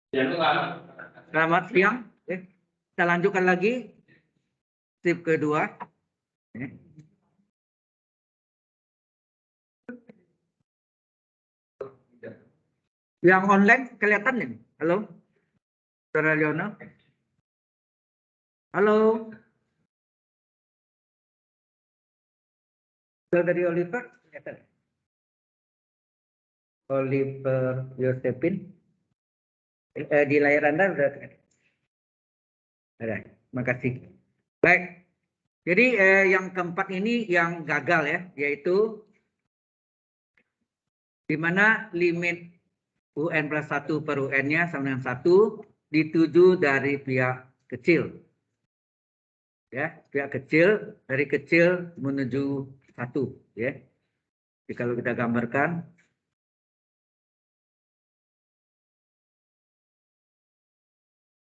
Selamat siang. Kita lanjutkan lagi tip kedua. Yang online kelihatan nih. Halo, Saudara Leona. Halo. Dari Oliver kelihatan. Oliver Yosepin. Di layar Anda sudah ada. Makasih. Baik. Jadi yang keempat ini yang gagal ya, yaitu di mana limit UN plus 1 per UN-nya sama dengan 1 dituju dari pihak kecil. Ya, pihak kecil dari kecil menuju 1 ya. Jadi kalau kita gambarkan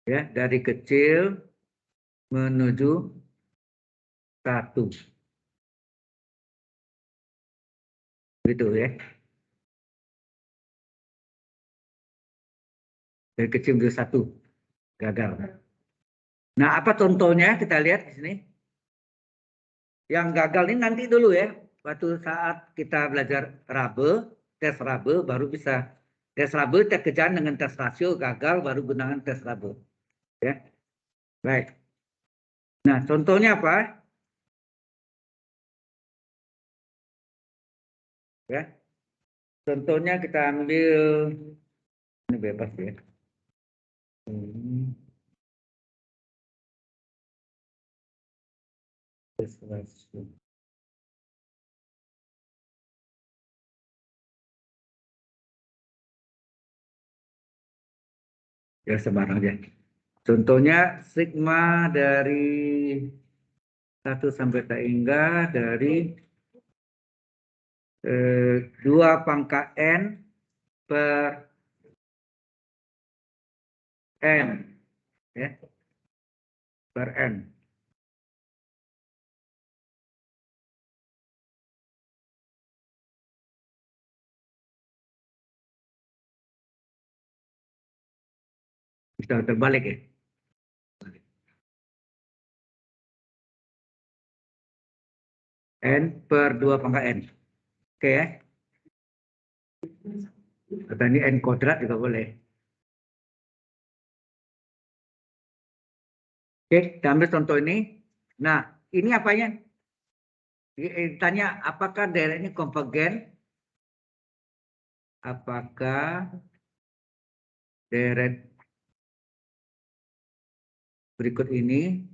ya, dari kecil menuju 1. Gitu ya. Dari kecil menuju 1. Gagal. Nah, apa contohnya? Kita lihat di sini. Yang gagal ini nanti dulu ya. Waktu saat kita belajar rabe, tes rabe baru bisa. Tes rabe kita kerjaan dengan tes rasio, gagal baru gunakan tes rabe. Ya. Baik. Nah, contohnya apa? Ya. Contohnya kita ambil ini bebas ya. Tes rasio. Ya sembarang aja. Contohnya sigma dari 1 sampai tak hingga dari 2 pangkat N per N ya, per N. Bisa terbalik ya. N per 2 pangkat N. Oke ya. Atau ini N kuadrat juga boleh. Oke, kita ambil contoh ini. Nah, ini apanya? Tanya apakah daerah ini konvergen? Apakah deret berikut ini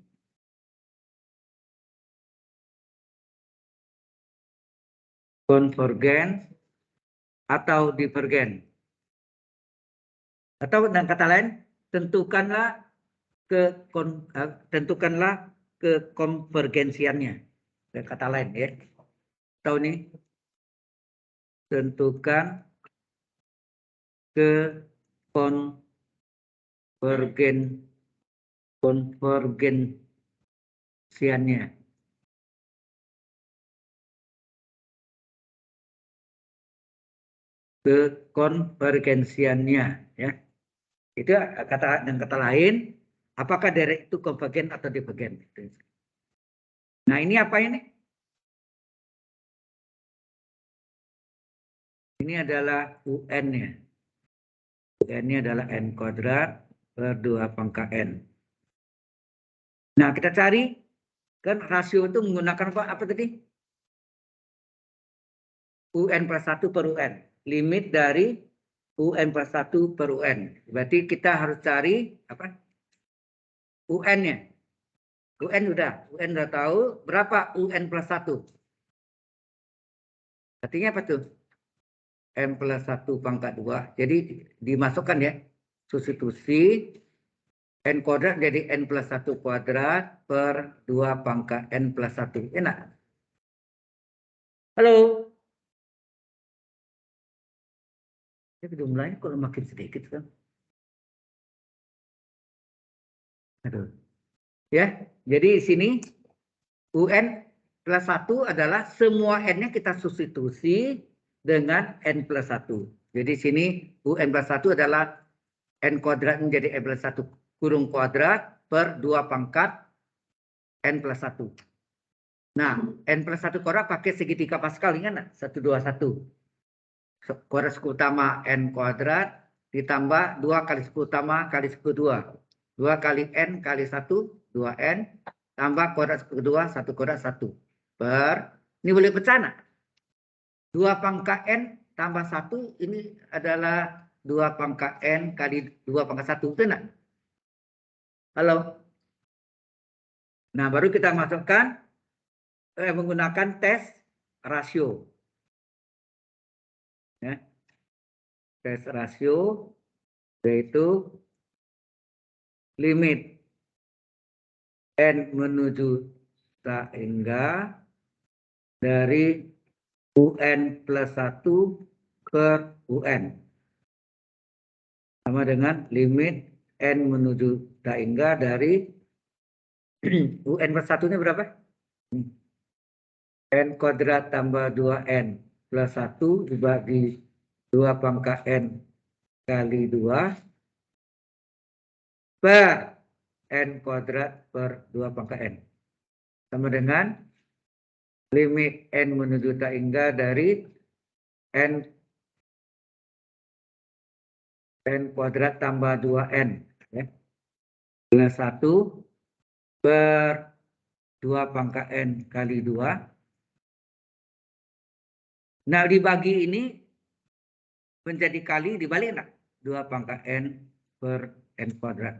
konvergen atau divergen? Atau dengan kata lain, tentukanlah kekonvergensiannya. Dengan kata lain ya. Atau ini tentukan konvergensiannya. Kekonvergensiannya ya. Itu dengan kata lain, apakah daerah itu konvergen atau divergen? Nah, ini apa ini? Ini adalah UN-nya. UN-nya adalah N kuadrat per 2 pangkat N. Nah, kita cari kan rasio itu menggunakan apa tadi? UN plus 1 per UN. Limit dari UN plus 1 per UN. Berarti kita harus cari apa? UN-nya. UN udah tahu berapa UN plus 1. Artinya apa tuh? M plus 1 pangkat 2. Jadi dimasukkan ya. Substitusi N kuadrat jadi N plus 1 kuadrat per 2 pangkat N plus 1. Enak? Halo? Ini jumlahnya kalau makin sedikit kan? Aduh. Ya, jadi di sini UN plus 1 adalah semua N-nya kita substitusi dengan N plus 1. Jadi sini UN plus 1 adalah N kuadrat menjadi N plus 1 kurung kuadrat per 2 pangkat N plus 1. Nah, N plus 1 kuadrat pakai segitiga Pascal, ingat 121. Kuadrat suku utama N kuadrat ditambah 2 kali suku utama kali suku 2. 2 kali N kali 1, 2N, tambah kuadrat suku 2, 1 kuadrat 1. Per, ini boleh pecah nak? 2 pangkat N tambah 1, ini adalah 2 pangkat N kali 2 pangkat 1, betul nak? Halo? Nah, baru kita masukkan menggunakan tes rasio. Ya. Tes rasio yaitu limit N menuju tak hingga dari UN plus 1 ke UN. Sama dengan limit N menuju tak hingga dari UN plus 1 ini berapa? N kuadrat tambah 2N plus 1 dibagi 2 pangkat N kali 2 per N kuadrat per 2 pangkat N. Sama dengan limit N menuju tak hingga dari N kuadrat tambah 2N. Ya. Plus 1 per 2 pangkat N kali 2. Nah, dibagi ini menjadi kali, dibalik enggak? 2 pangkat N per N kuadrat.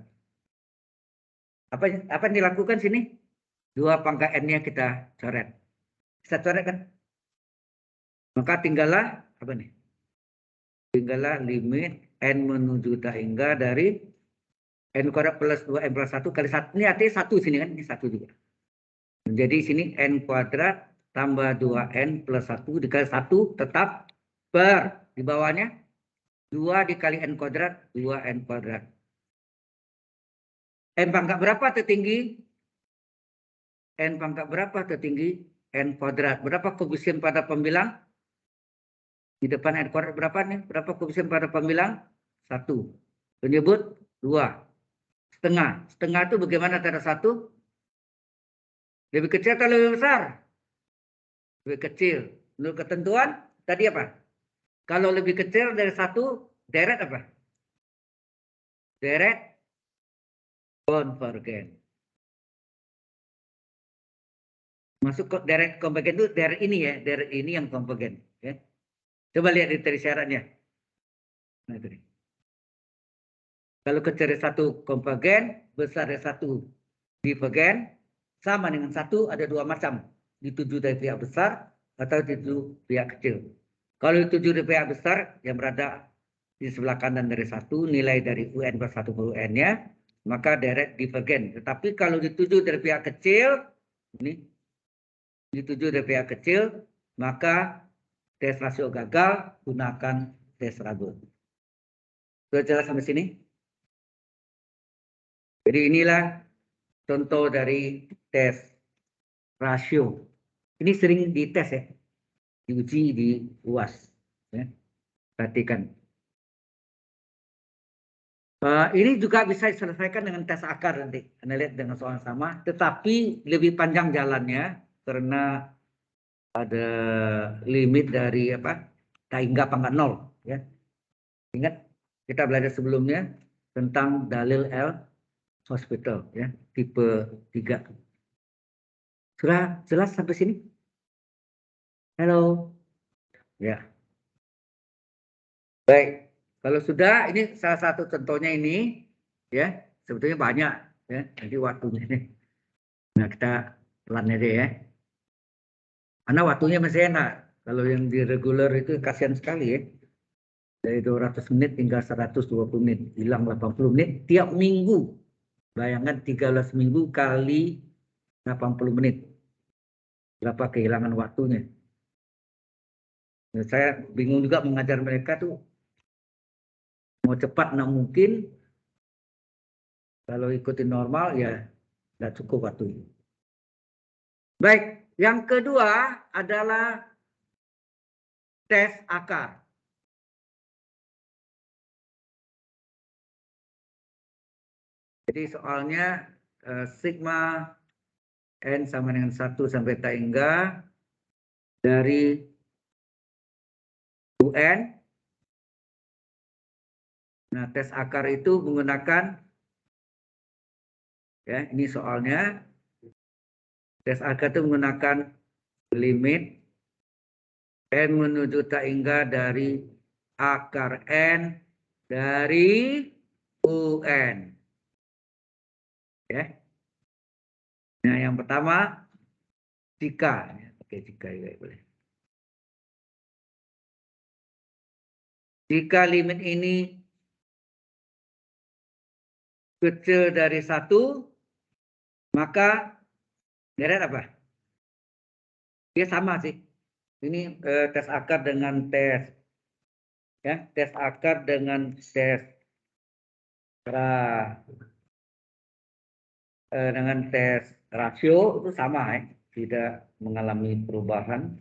Apa yang dilakukan sini? 2 pangkat N-nya kita coret. Bisa coret kan? Maka tinggallah, apa nih? Tinggallah limit N menuju tak hingga dari N kuadrat plus 2N plus 1 kali 1. Ini artinya 1 sini kan? Ini 1 juga. Jadi sini N kuadrat tambah 2N plus 1 dikali 1 tetap per di bawahnya 2 dikali N kuadrat 2N kuadrat. N pangkat berapa tertinggi? N pangkat berapa tertinggi? N kuadrat. Berapa koefisien pada pembilang? Di depan N kuadrat berapa nih? Berapa koefisien pada pembilang? 1. Penyebut 2. Setengah. Setengah itu bagaimana terhadap 1? Lebih kecil atau lebih besar? Lebih kecil. Menurut ketentuan tadi apa? Kalau lebih kecil dari 1, deret apa? Deret konvergen. Masuk ke deret konvergen itu deret ini ya, deret ini yang konvergen. Ya. Coba lihat di syaratnya. Nah, itu. Kalau kecil dari 1 konvergen, besar dari 1 divergen, sama dengan 1 ada 2 macam. Dituju dari pihak besar atau dituju pihak kecil. Kalau dituju dari pihak besar yang berada di sebelah kanan dari 1, nilai dari UN plus 1 per UN-nya, maka deret divergen. Tetapi kalau dituju dari pihak kecil, ini dituju dari pihak kecil, maka tes rasio gagal, gunakan tes rabun. Sudah jelas sampai sini? Jadi inilah contoh dari tes rasio. Ini sering dites ya, diuji di UAS. Ya. Perhatikan. Ini juga bisa diselesaikan dengan tes akar nanti. Anda lihat dengan soal sama, tetapi lebih panjang jalannya karena ada limit dari apa? Tak hingga pangkat 0. Ya. Ingat kita belajar sebelumnya tentang dalil L hospital ya, tipe 3. Sudah jelas sampai sini? Halo. Ya. Baik. Kalau sudah, ini salah satu contohnya ini ya, sebetulnya banyak ya. Jadi waktunya ini. Nah, kita pelan aja ya. Karena waktunya masih enak. Kalau yang di reguler itu kasihan sekali ya. Dari 200 menit tinggal 120 menit, hilang 80 menit tiap minggu. Bayangkan 13 minggu kali 80 menit. Berapa kehilangan waktunya. Nah, saya bingung juga mengajar mereka tuh. Mau cepat nggak mungkin. Kalau ikutin normal ya nggak cukup waktunya. Baik, yang kedua adalah tes akar. Jadi soalnya sigma N sama dengan 1 sampai tak hingga dari UN. Nah, tes akar itu menggunakan, ya ini soalnya, tes akar itu menggunakan limit N menuju tak hingga dari akar N dari UN. Ya. Nah, yang pertama, jika. Oke, jika juga boleh. Jika limit ini kecil dari 1, maka deret apa? Dia sama sih. Ini tes akar dengan tes, ya, tes akar dengan tes dengan tes rasio itu sama, ya, tidak mengalami perubahan.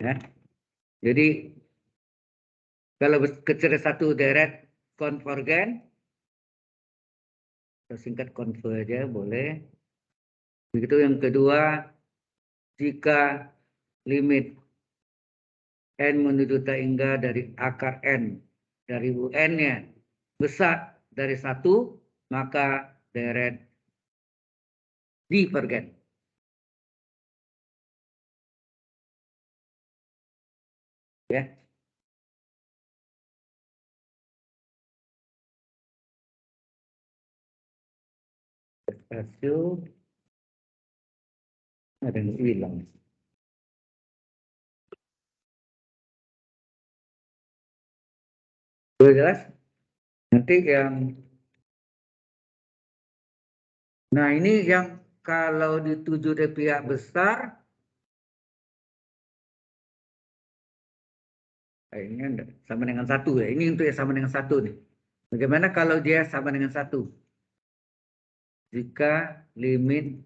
Ya. Jadi kalau kecil dari 1 deret konvergen, singkat konver aja boleh. Begitu yang kedua, jika limit N menuju tak hingga dari akar N dari UN-nya besar dari 1, maka deret divergen. Ya. Rasio ada yang hilang. Sudah jelas? Nanti yang, nah ini yang kalau dituju dari pihak besar, ini sama dengan 1 ya. Ini untuk yang sama dengan 1 nih. Bagaimana kalau dia sama dengan 1? Jika limit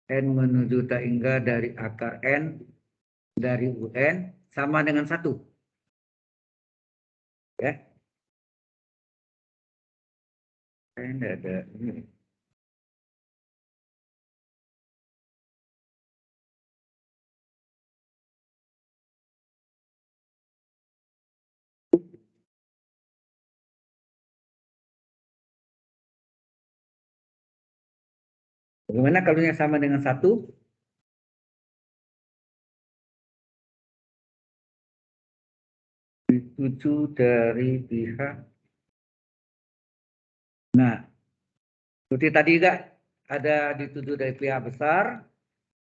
N menuju tak hingga dari akar N dari UN sama dengan 1. Ya. Ini ada ini. Bagaimana kalau yang sama dengan 1? Dituju dari pihak. Nah, seperti tadi juga ada dituju dari pihak besar,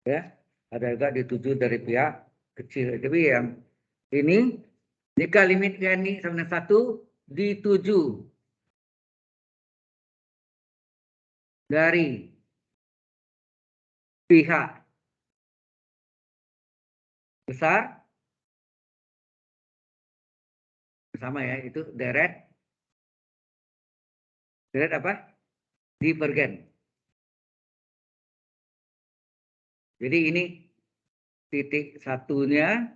ya, ada juga dituju dari pihak kecil. Tapi yang ini, jika limit ini sama dengan 1, dituju dari pihak besar, sama ya, itu deret apa? Divergen. Jadi ini titik satunya,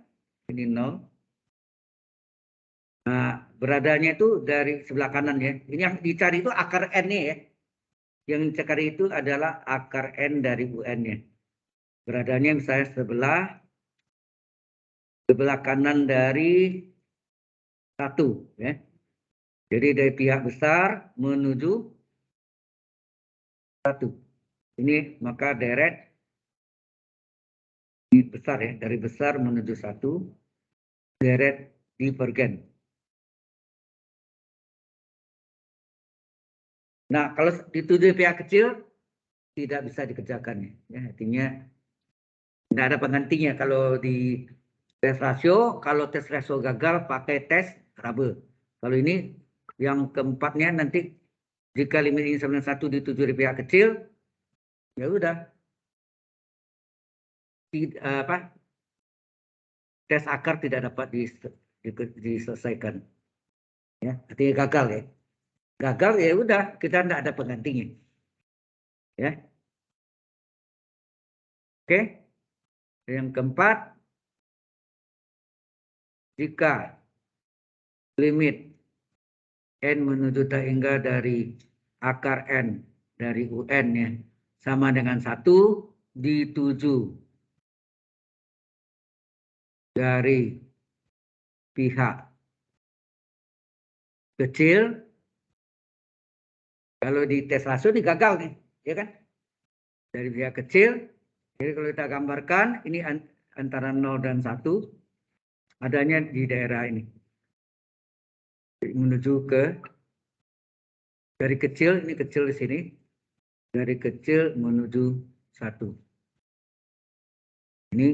ini 0. Nah, beradanya itu dari sebelah kanan ya. Ini yang dicari itu akar N-nya ya. Yang dicari itu adalah akar N dari UN-nya. Beradanya misalnya sebelah kanan dari 1 ya. Jadi dari pihak besar menuju 1. Ini maka deret di besar ya, dari besar menuju 1, deret divergen. Nah, kalau dituju pihak kecil tidak bisa dikerjakan ya. Artinya tidak ada penggantinya kalau di tes rasio. Kalau tes rasio gagal pakai tes Rabe. Kalau ini yang keempatnya nanti jika limit ini sama dengan 1 dituju di pihak kecil, ya udah tes akar tidak dapat diselesaikan. Ya, artinya gagal ya. Gagal ya udah, kita tidak ada penggantinya. Ya. Oke. Yang keempat, jika limit N menuju tak hingga dari akar N dari UN ya sama dengan 1 di 7 dari pihak kecil. Kalau di tes rasio ini gagal nih, ya kan? Dari pihak kecil. Jadi kalau kita gambarkan ini antara 0 dan 1 adanya di daerah ini. Menuju ke dari kecil, ini kecil di sini. Dari kecil menuju 1. Ini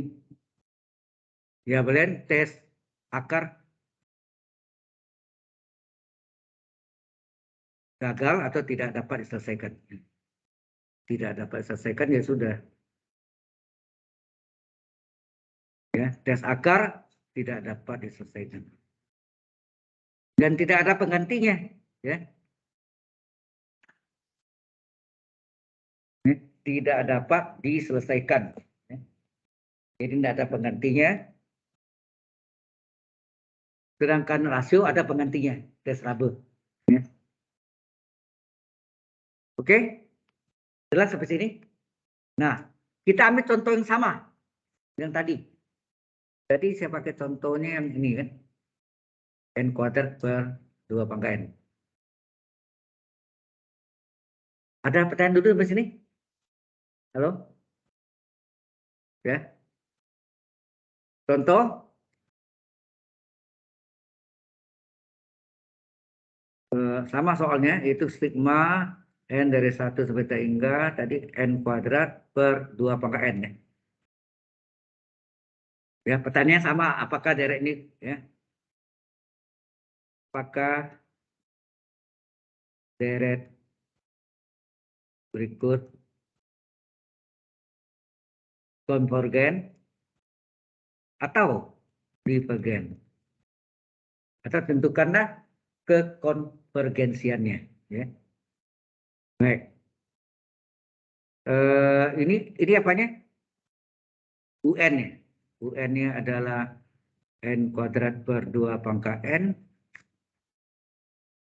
ya boleh tes akar gagal atau tidak dapat diselesaikan. Tidak dapat diselesaikan ya sudah. Ya, tes akar tidak dapat diselesaikan. Dan tidak ada penggantinya, ya. Tidak dapat diselesaikan. Jadi tidak ada penggantinya. Sedangkan rasio ada penggantinya, tes Rabe. Ya. Oke, jelas sampai sini. Nah, kita ambil contoh yang sama yang tadi. Jadi saya pakai contohnya yang ini kan, n kuadrat per 2 pangkat n. Ada pertanyaan dulu sampai sini? Halo? Ya. Contoh. Sama soalnya, yaitu sigma n dari 1 sampai t hingga tadi n kuadrat per 2 pangkat n. Ya, pertanyaan sama, apakah dari ini, ya? Apakah deret berikut konvergen atau divergen? Atau tentukanlah kekonvergensiannya. Ya. Baik. Ini apanya? UN-nya. UN-nya adalah n kuadrat per 2 pangkat n.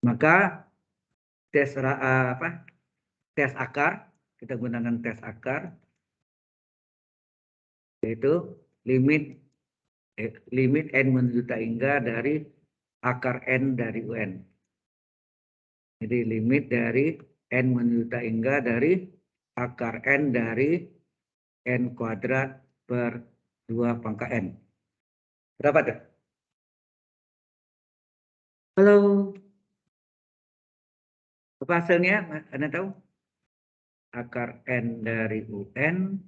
Maka tes akar, kita gunakan tes akar, yaitu limit n menuju tak hingga dari akar n dari UN. Jadi limit dari n menuju tak hingga dari akar n dari n kuadrat per 2 pangkat n. Berapa tuh? Halo. Apa hasilnya? Anda tahu? Akar n dari UN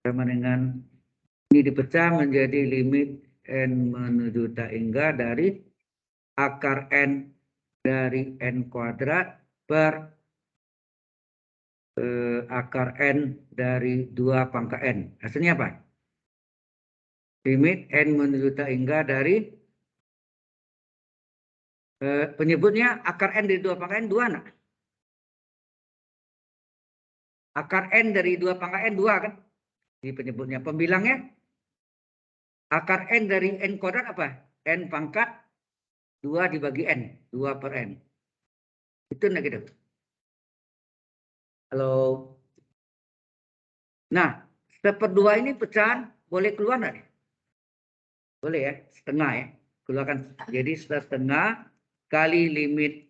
sama dengan ini dipecah menjadi limit n menuju tak hingga dari akar n dari n kuadrat per akar n dari 2 pangkat n. Hasilnya apa? Limit n menuju tak hingga dari penyebutnya akar n dari 2 pangkat n 2 nak? Akar n dari 2 pangkat n 2 kan? Di penyebutnya. Pembilangnya akar n dari n kuadrat apa? N pangkat 2 dibagi n. 2 per n. Itu enggak gitu? Halo. Nah, 1/2 ini pecahan boleh keluar enggak? Boleh ya, setengah ya. Keluarkan. Jadi setengah kali limit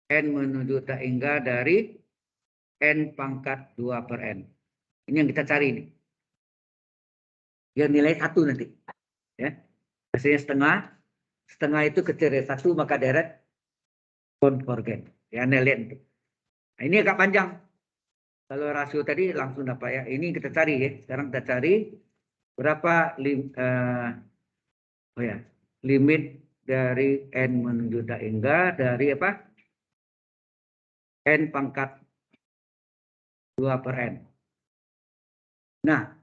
n menuju tak hingga dari n pangkat 2 per n. Ini yang kita cari nih. Biar nilai 1 nanti. Ya. Hasilnya setengah. Setengah itu kecil dari 1 maka deret konvergen. Ya, Anda lihat itu. Nah, ini agak panjang. Kalau rasio tadi langsung dapat ya. Ini kita cari ya. Sekarang kita cari berapa limit dari n menuju tak hingga dari apa? N pangkat 2 per n. Nah,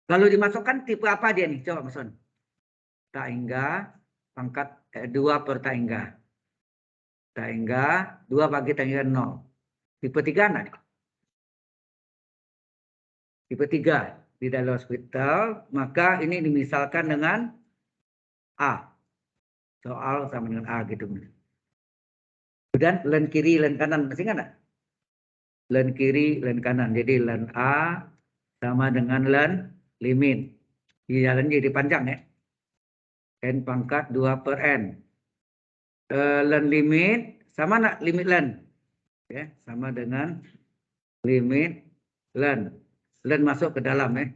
kalau dimasukkan tipe apa dia nih? Coba Mas On. Tak hingga pangkat 2 per tak hingga. Tak hingga 2 bagi tak hingga 0. Tipe 3 enggak? Tipe 3 di dalam hospital, maka ini dimisalkan dengan A. Soal sama dengan A gitu. Kemudian len kiri, len kanan. Masih ingat nggak? Len kiri, len kanan. Jadi len A sama dengan len limit. Jalan jadi panjang ya. N pangkat 2 per N. Len limit sama nak limit len. Ya, sama dengan limit len. Len masuk ke dalam ya.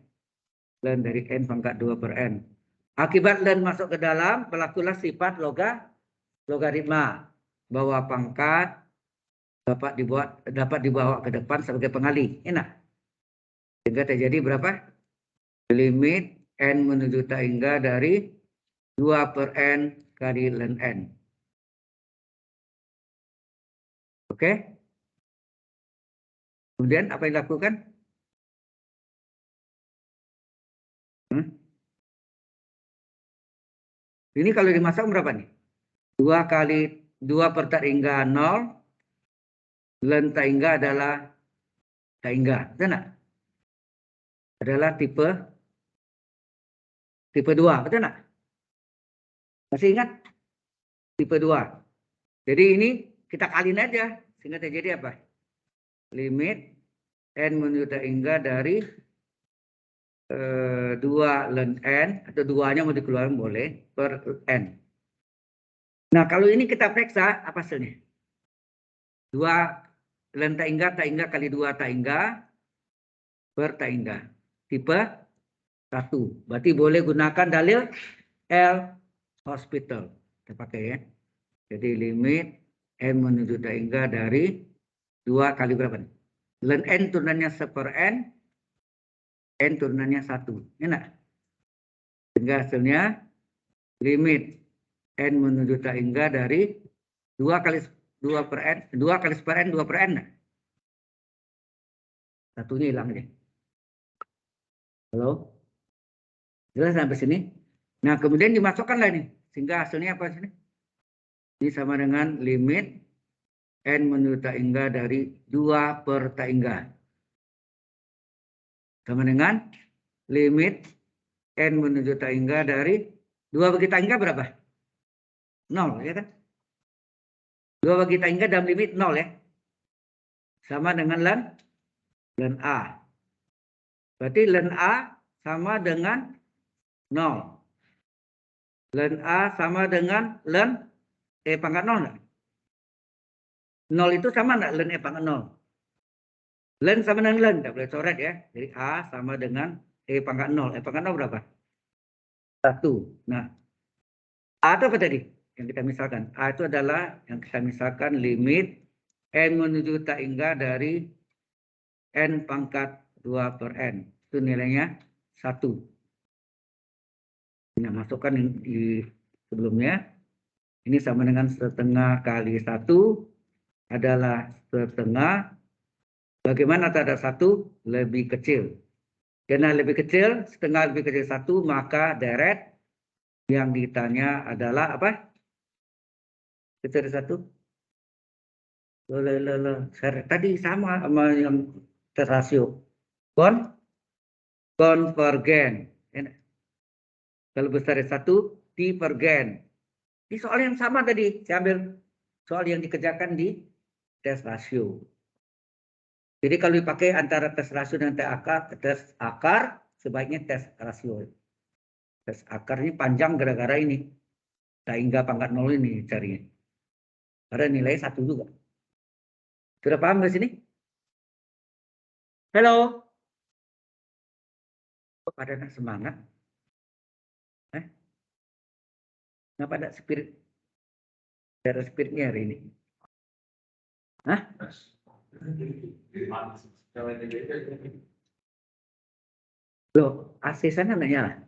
Len dari N pangkat 2 per N. Akibat len masuk ke dalam, berlakulah sifat logaritma. Bahwa pangkat dapat dibawa ke depan sebagai pengali. Enak. Sehingga terjadi berapa? Limit N menuju tak hingga dari 2 per N kali len N. Oke? Kemudian apa yang dilakukan? Ini kalau dimasak berapa nih? 2 kali 2 per tak hingga 0. Len tak hingga adalah tak hingga. Betul nggak? Adalah tipe 2. Betul nggak? Masih ingat? Tipe 2. Jadi ini kita kaliin aja. Sehingga terjadi apa? Limit N menuju tak hingga dari 2 len N. Atau 2-nya mau dikeluarkan boleh. Per N. Nah kalau ini kita periksa apa hasilnya? 2 len tak hingga kali 2 tak hingga per tak hingga. Tipe 1. Berarti boleh gunakan dalil L'Hospital. Kita pakai ya. Jadi limit N menuju tak hingga dari 2 kali berapa nih? Len N turunannya 1 per N. N turunannya 1. Enak. Sehingga hasilnya limit N menuju tak hingga dari 2 kali 2 per N. 2 kali per N, 2 per N. Satunya hilang aja. Halo? Jelas sampai sini? Nah, kemudian dimasukkanlah ini. Sehingga hasilnya apa sini? Ini sama dengan limit N menuju tak hingga dari 2 per tak hingga. Sama dengan limit N menuju tak hingga dari 2 bagi tak hingga berapa? 0, ya kan? 2 bagi tak hingga dalam limit 0 ya. Sama dengan len A. Berarti len A sama dengan 0. Len A sama dengan len E pangkat 0 enggak? 0 itu sama enggak len E pangkat 0? Len sama dengan len, tidak boleh coret ya. Jadi A sama dengan E pangkat 0. E pangkat 0 berapa? 1. Nah, A itu apa tadi? Yang kita misalkan. A itu adalah yang kita misalkan limit N menuju tak hingga dari N pangkat 2 per N. Itu nilainya 1. Nah, masukkan di sebelumnya. Ini sama dengan setengah kali 1 adalah setengah. Bagaimana terhadap 1? Lebih kecil. Karena lebih kecil, setengah lebih kecil 1, maka deret yang ditanya adalah apa? Kecil 1. Tadi sama yang tes rasio. Konvergen. Kalau besar 1, divergen. Ini soal yang sama tadi. Saya ambil soal yang dikerjakan di tes rasio. Jadi kalau dipakai antara tes rasio dan tes akar, sebaiknya tes rasio. Tes akar ini panjang gara-gara ini. Sehingga pangkat 0 ini carinya. Karena nilai 1 juga. Sudah paham ke sini? Halo? Kok pada semangat? Kenapa ada spirit? Ada spiritnya hari ini? Hah? Loh, AC sana nggak nyala?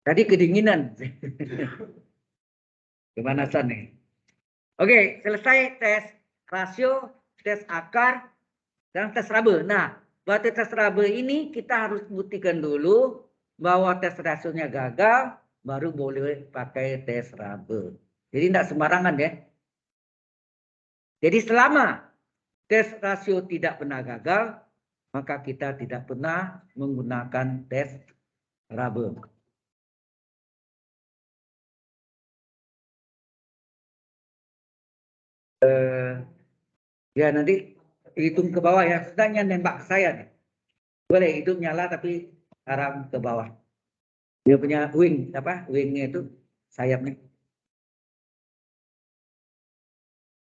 Tadi kedinginan. Kepanasan nih. Oke, selesai tes rasio, tes akar, dan tes rabe. Nah, buat tes rabe ini kita harus buktikan dulu bahwa tes rasionya gagal, baru boleh pakai tes rabe. Jadi tidak sembarangan ya. Jadi selama tes rasio tidak pernah gagal, maka kita tidak pernah menggunakan tes rabe. Ya nanti hitung ke bawah ya. Sedangnya nembak saya nih. Boleh hidup nyala tapi arah ke bawah. Dia punya wing apa? Wingnya itu sayapnya.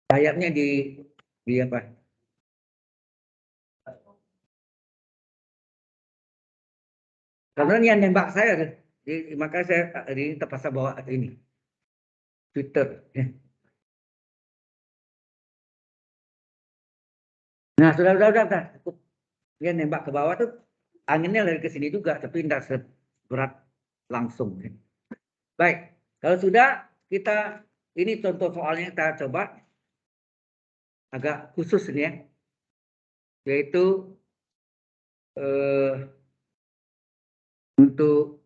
Sayapnya di apa? Karena yang nembak saya, maka saya ini terpaksa bawa ini Twitter. Nah sudah cukup. Dia nembak ke bawah tuh anginnya lari ke sini juga, tapi tidak seberat langsung. Baik, kalau sudah kita ini contoh soalnya kita coba agak khusus ini ya, yaitu untuk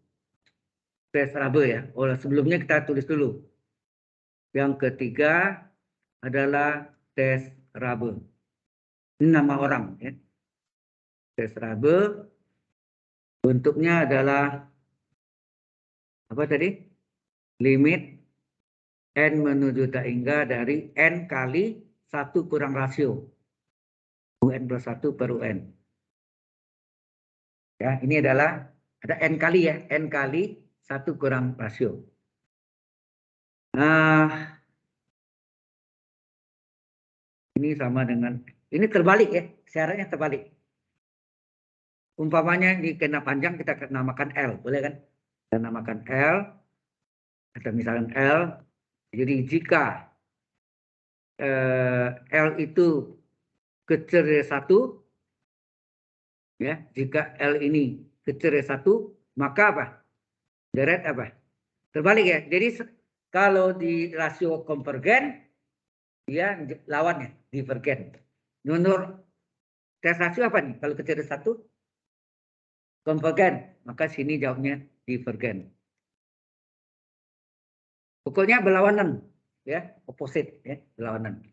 tes rabe ya. Oh, sebelumnya kita tulis dulu. Yang ketiga adalah tes rabe. Ini nama orang ya. Tes rabe bentuknya adalah apa tadi? Limit n menuju tak hingga dari n kali 1 kurang rasio. UN plus 1 per UN. Ya, ini adalah ada n kali ya, n kali 1 kurang rasio. Nah, ini sama dengan, ini terbalik ya, syaratnya terbalik. Umpamanya di kena panjang kita namakan L, boleh kan? Kita namakan L, atau misalkan L. Jadi jika L itu kecil dari 1, ya, jika L ini kecil dari 1, maka apa? Deret apa? Terbalik ya. Jadi kalau di rasio konvergen, dia lawannya divergen. Menurut tes rasio apa nih? Kalau kecil dari 1, konvergen. Maka sini jawabnya divergen. Pokoknya berlawanan, ya, opposite, ya, berlawanan.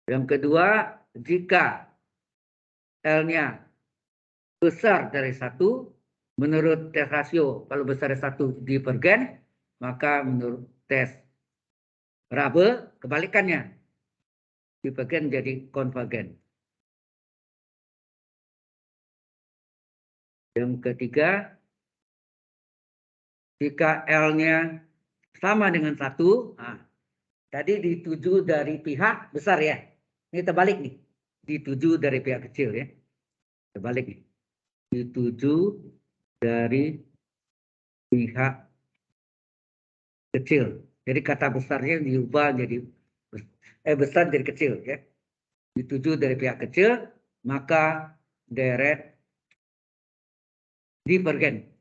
Yang kedua, jika L-nya besar dari 1, menurut tes rasio, kalau besar dari 1 divergen, maka menurut tes rabe, kebalikannya, divergen jadi konvergen. Yang ketiga, jika L-nya sama dengan 1, nah, tadi dituju dari pihak besar ya. Ini terbalik nih. Dituju dari pihak kecil ya. Terbalik nih. Dituju dari pihak kecil. Jadi kata besarnya diubah jadi besar jadi kecil ya. Dituju dari pihak kecil, maka deret divergen.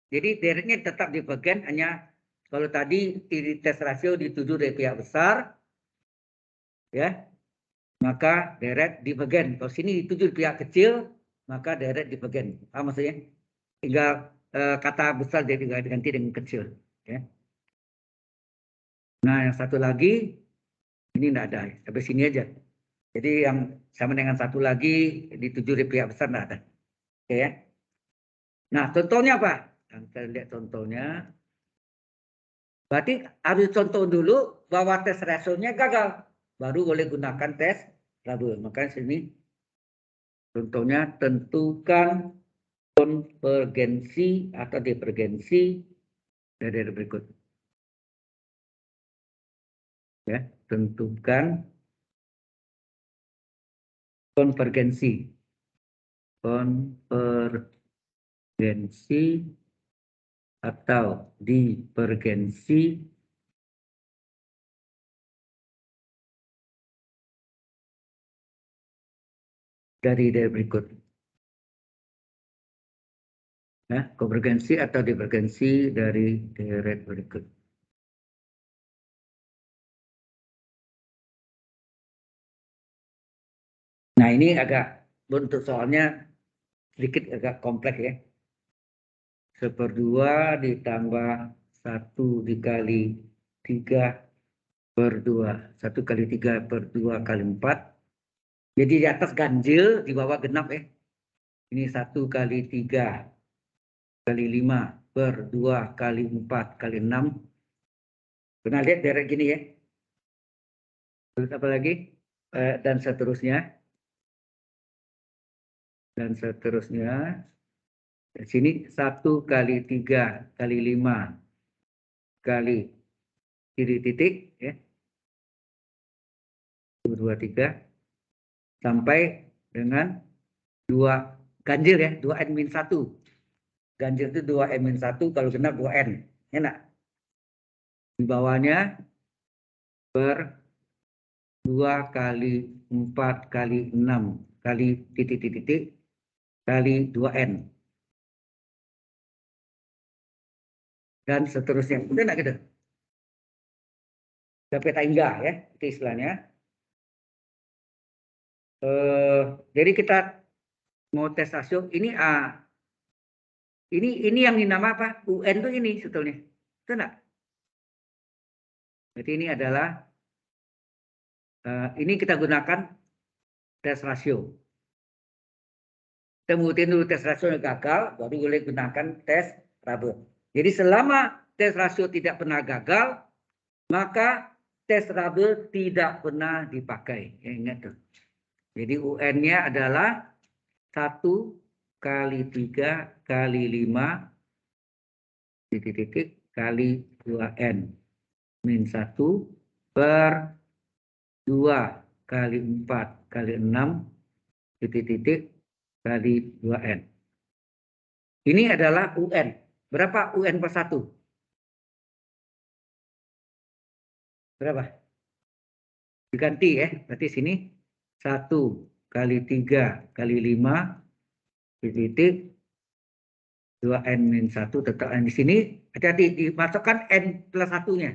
Jadi deretnya tetap divergen, hanya kalau tadi tes rasio dituju dari pihak besar, ya, maka deret divergen. Kalau sini dituju pihak kecil, maka deret divergen. Apa maksudnya? Tinggal kata besar jadi diganti dengan kecil. Ya. Nah, yang satu lagi ini tidak ada, sampai sini aja. Jadi yang sama dengan satu lagi dituju dari pihak besar tidak ada. Oke ya. Nah, contohnya apa? Kita lihat contohnya. Berarti harus contoh dulu bahwa tes rasionya gagal. Baru boleh gunakan tes rabe. Makanya sini contohnya tentukan konvergensi atau divergensi dari berikut. Ya, tentukan konvergensi. Konvergensi atau divergensi dari berikut. Ya, konvergensi atau divergensi dari deret berikut. Nah, ini agak bentuk soalnya sedikit agak kompleks ya. 1/2 ditambah 1 dikali 3 per 2. 1 kali 3 per 2 kali 4. Jadi di atas ganjil, di bawah genap ya. Ini 1 kali 3 kali 5 per 2 kali 4 kali 6. Pernah lihat deret gini ya? Terus apa lagi? Dan seterusnya. Dan seterusnya. Di sini 1 kali 3 kali 5 kali titik-titik ya. 2, 3 sampai dengan 2 ganjil ya, 2n-1. Ganjil itu 2n-1, kalau genap 2n. Enak. Di bawahnya per 2 kali 4 kali 6 kali titik-titik kali 2n. Dan seterusnya. Udah enggak gitu? Sampai tangga ya, itu istilahnya. Jadi kita mau tes rasio ini ini yang dinama apa? UN tuh ini sebetulnya. Itu enggak? Jadi ini adalah ini kita gunakan tes rasio. Kita ngutin dulu tes rasio yang gagal, baru boleh gunakan tes Rabe. Jadi selama tes rasio tidak pernah gagal, maka tes Rabe tidak pernah dipakai. Ya, ingat tuh. Jadi UN-nya adalah 1 kali 3 kali 5 titik-titik kali 2N min 1 per 2 kali 4 kali 6 titik-titik kali 2N. Ini adalah UN. Berapa UN per 1? Berapa? Diganti ya. Berarti sini 1 kali 3 kali 5 titik 2N min 1 tetap di sini. Hati-hati dimasukkan N plus 1-nya.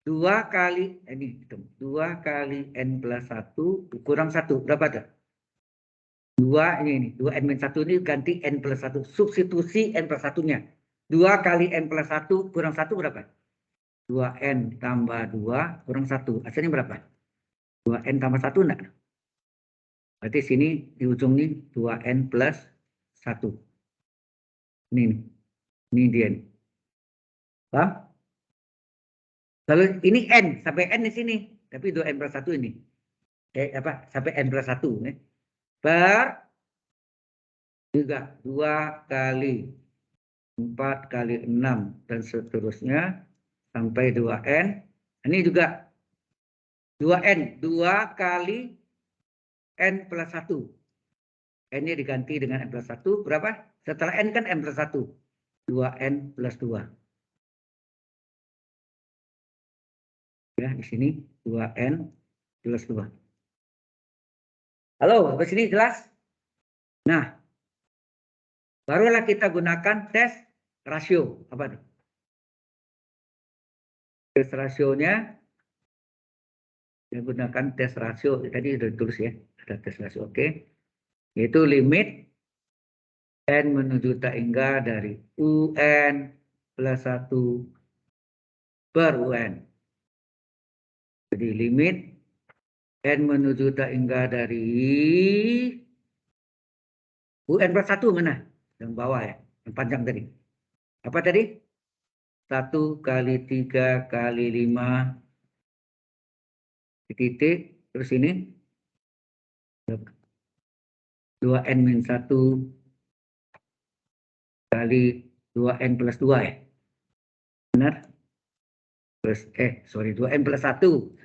2 kali ini 2 kali N plus 1 kurang 1 berapa ada? 2 ini 2 N min 1 ini ganti N plus 1, substitusi N plus 1-nya. 2 kali N plus 1 kurang 1 berapa? 2N tambah 2 kurang 1. Hasilnya berapa? 2N tambah 1 enggak? Berarti sini di ujung ini 2N plus 1. Ini dia. Paham? Kalau ini N, sampai N di sini. Tapi 2N plus 1 ini. Sampai N plus 1. Per juga 2 kali 4 kali 6 dan seterusnya sampai 2N. Ini juga 2N, 2 kali N plus 1. N-nya diganti dengan N plus 1. Berapa? Setelah N kan N plus 1. 2N plus 2. Ya, di sini 2N plus 2. Halo, ke sini jelas? Nah, barulah kita gunakan tes rasio. Apa tuh? Tes rasionya, kita gunakan tes rasio. Tadi sudah ditulis ya, ada tes rasio. Oke. Yaitu limit N menuju tak hingga dari UN plus 1 per UN. Jadi limit N menuju tak hingga dari UN plus 1 mana? Yang bawah ya, yang panjang tadi. Apa tadi? 1 kali 3 kali 5 titik, terus ini 2N min 1 kali 2N plus 2 ya. Benar? Plus, 2N plus 1.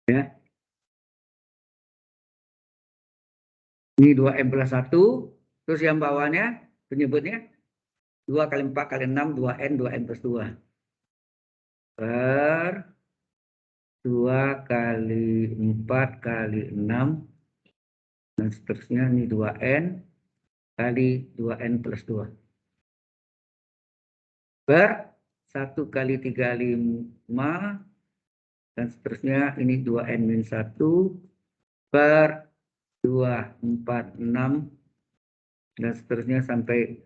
Ya. Ini 2M plus 1. Terus yang bawahnya penyebutnya 2 kali 4 kali 6 2N 2N plus 2. Per 2 kali 4 kali 6. Dan seterusnya ini 2N kali 2N plus 2. Per 1 kali 35. Dan seterusnya ini 2N min 1 per 2, 4, 6 dan seterusnya sampai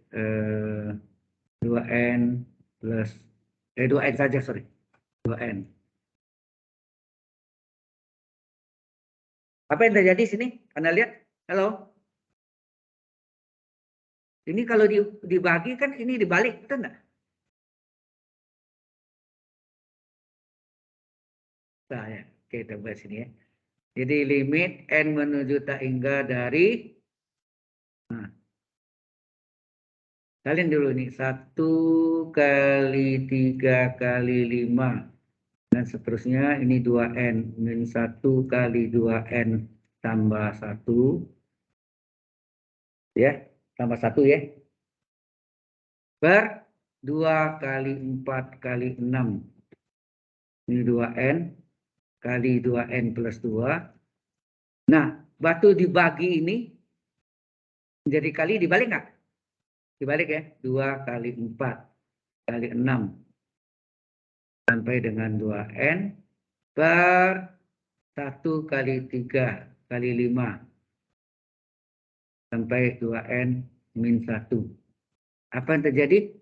2N plus 2N saja sorry. 2N. Apa yang terjadi sini? Anda lihat? Halo? Ini kalau dibagi kan ini dibalik, betul nggak? Nah, ya. Oke, kita buat sini ya. Jadi limit N menuju tak hingga dari, nah, kalian dulu nih, 1 kali 3 kali 5. Dan seterusnya ini 2N. Min 1 kali 2N tambah 1. Ya, tambah 1 ya. Per 2 kali 4 kali 6. Ini 2N kali 2N plus 2. Nah, batu dibagi ini menjadi kali dibalik nggak? Dibalik ya. 2 kali 4 kali 6 sampai dengan 2N per 1 kali 3 kali 5 sampai 2N min 1. Apa yang terjadi?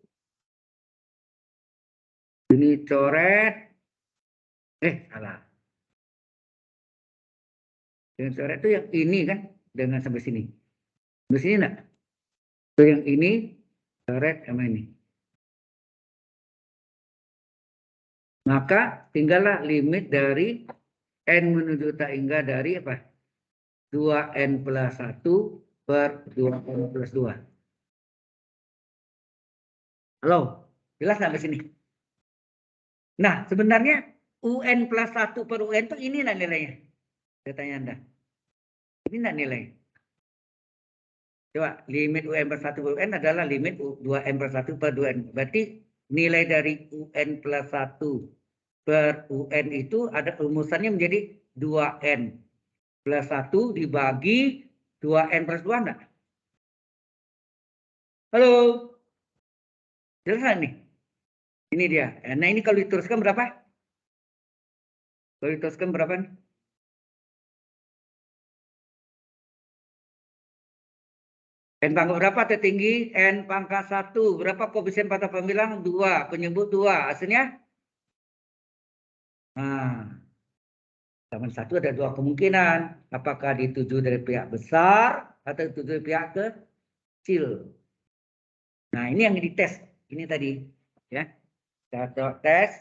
Ini coret. Salah. Yang coret itu yang ini kan. Dengan sampai sini. Sampai sini enggak? Itu yang ini coret sama ini. Maka tinggallah limit dari N menuju tak hingga dari apa? 2N plus 1 per 2N plus 2. Halo? Jelas sampai sini? Nah, sebenarnya UN plus 1 per UN itu ini lah nilainya. Saya tanya Anda. Ini enggak nilai. Coba, limit UN per 1 per UN adalah limit 2N per 1 per 2N. Berarti nilai dari UN plus 1 per UN itu ada rumusannya menjadi 2N plus 1 dibagi 2N plus 2 enggak? Halo? Jelas nih? Ini dia. Nah, ini kalau diteruskan berapa? Kalau diteruskan berapa nih? N pangkat berapa tertinggi? N pangkat 1. Berapa koefisien patah pembilang? 2. Penyebut 2. Hasilnya? Nah, sama 1 ada 2 kemungkinan. Apakah dituju dari pihak besar atau dituju dari pihak kecil. Nah, ini yang dites. Ini tadi. Ya. Kita tes.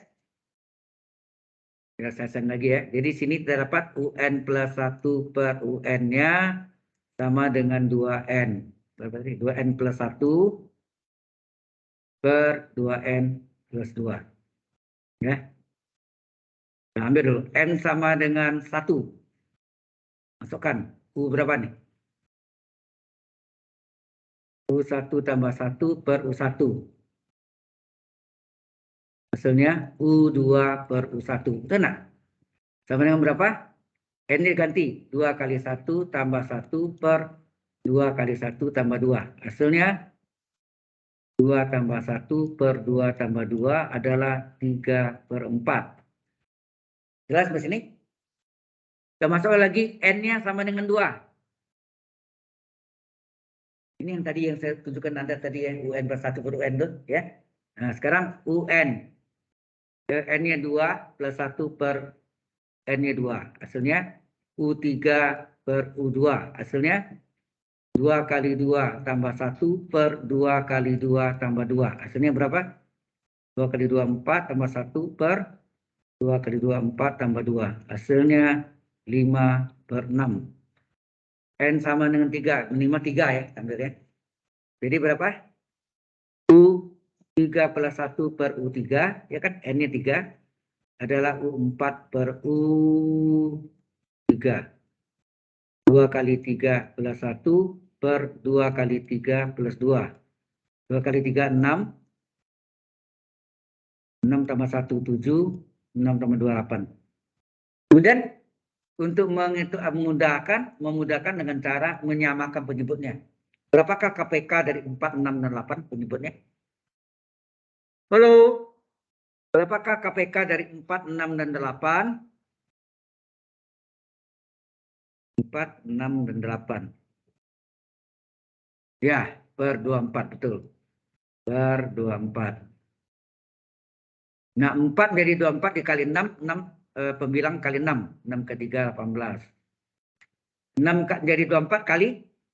Kita selesaikan lagi ya. Jadi sini terdapat UN plus 1 per UN-nya sama dengan 2N. Berarti 2N plus 1 per 2N plus 2. Ya. Nah, ambil dulu. N sama dengan 1. Masukkan. U berapa nih? U1 tambah 1 per U1. Hasilnya U2 per U1. Betul nggak? Sama dengan berapa? N diganti. 2 kali 1 tambah 1 per 2 kali 1 tambah 2. Hasilnya 2 tambah 1 per 2 tambah 2 adalah 3 per 4. Jelas sampai sini? Kita masuk lagi N-nya sama dengan 2. Ini yang tadi yang saya tunjukkan Anda tadi ya, UN plus 1 per UN tuh ya. Nah, sekarang UN. N-nya 2 plus 1 per N-nya 2. Hasilnya U3 per U2. Hasilnya 2 kali 2 tambah 1 per 2 kali 2 tambah 2. Hasilnya berapa? 2 kali 2, 4 tambah 1 per 2 kali 2, 4 tambah 2. Hasilnya 5 per 6. N sama dengan 3. Minimal 3 ya. Ambil ya. Jadi berapa? U3 plus 1 per U3. Ya kan? N-nya 3. Adalah U4 per U3. 2 kali 3 plus 1 per 2 kali 3 plus 2. 2 kali 3, 6. 6 tambah 1, 7. 6 tambah 2, 8. Kemudian untuk memudahkan dengan cara menyamakan penyebutnya. Berapakah KPK dari 4, 6, dan 8 penyebutnya? Halo? Berapakah KPK dari 4, 6, dan 8? 4, 6, dan 8. Ya, per 24, betul. Per 24. Nah, 4 jadi 24 dikali 6, 6 pembilang kali 6. 6 ke 3, 18. 6 jadi 24 kali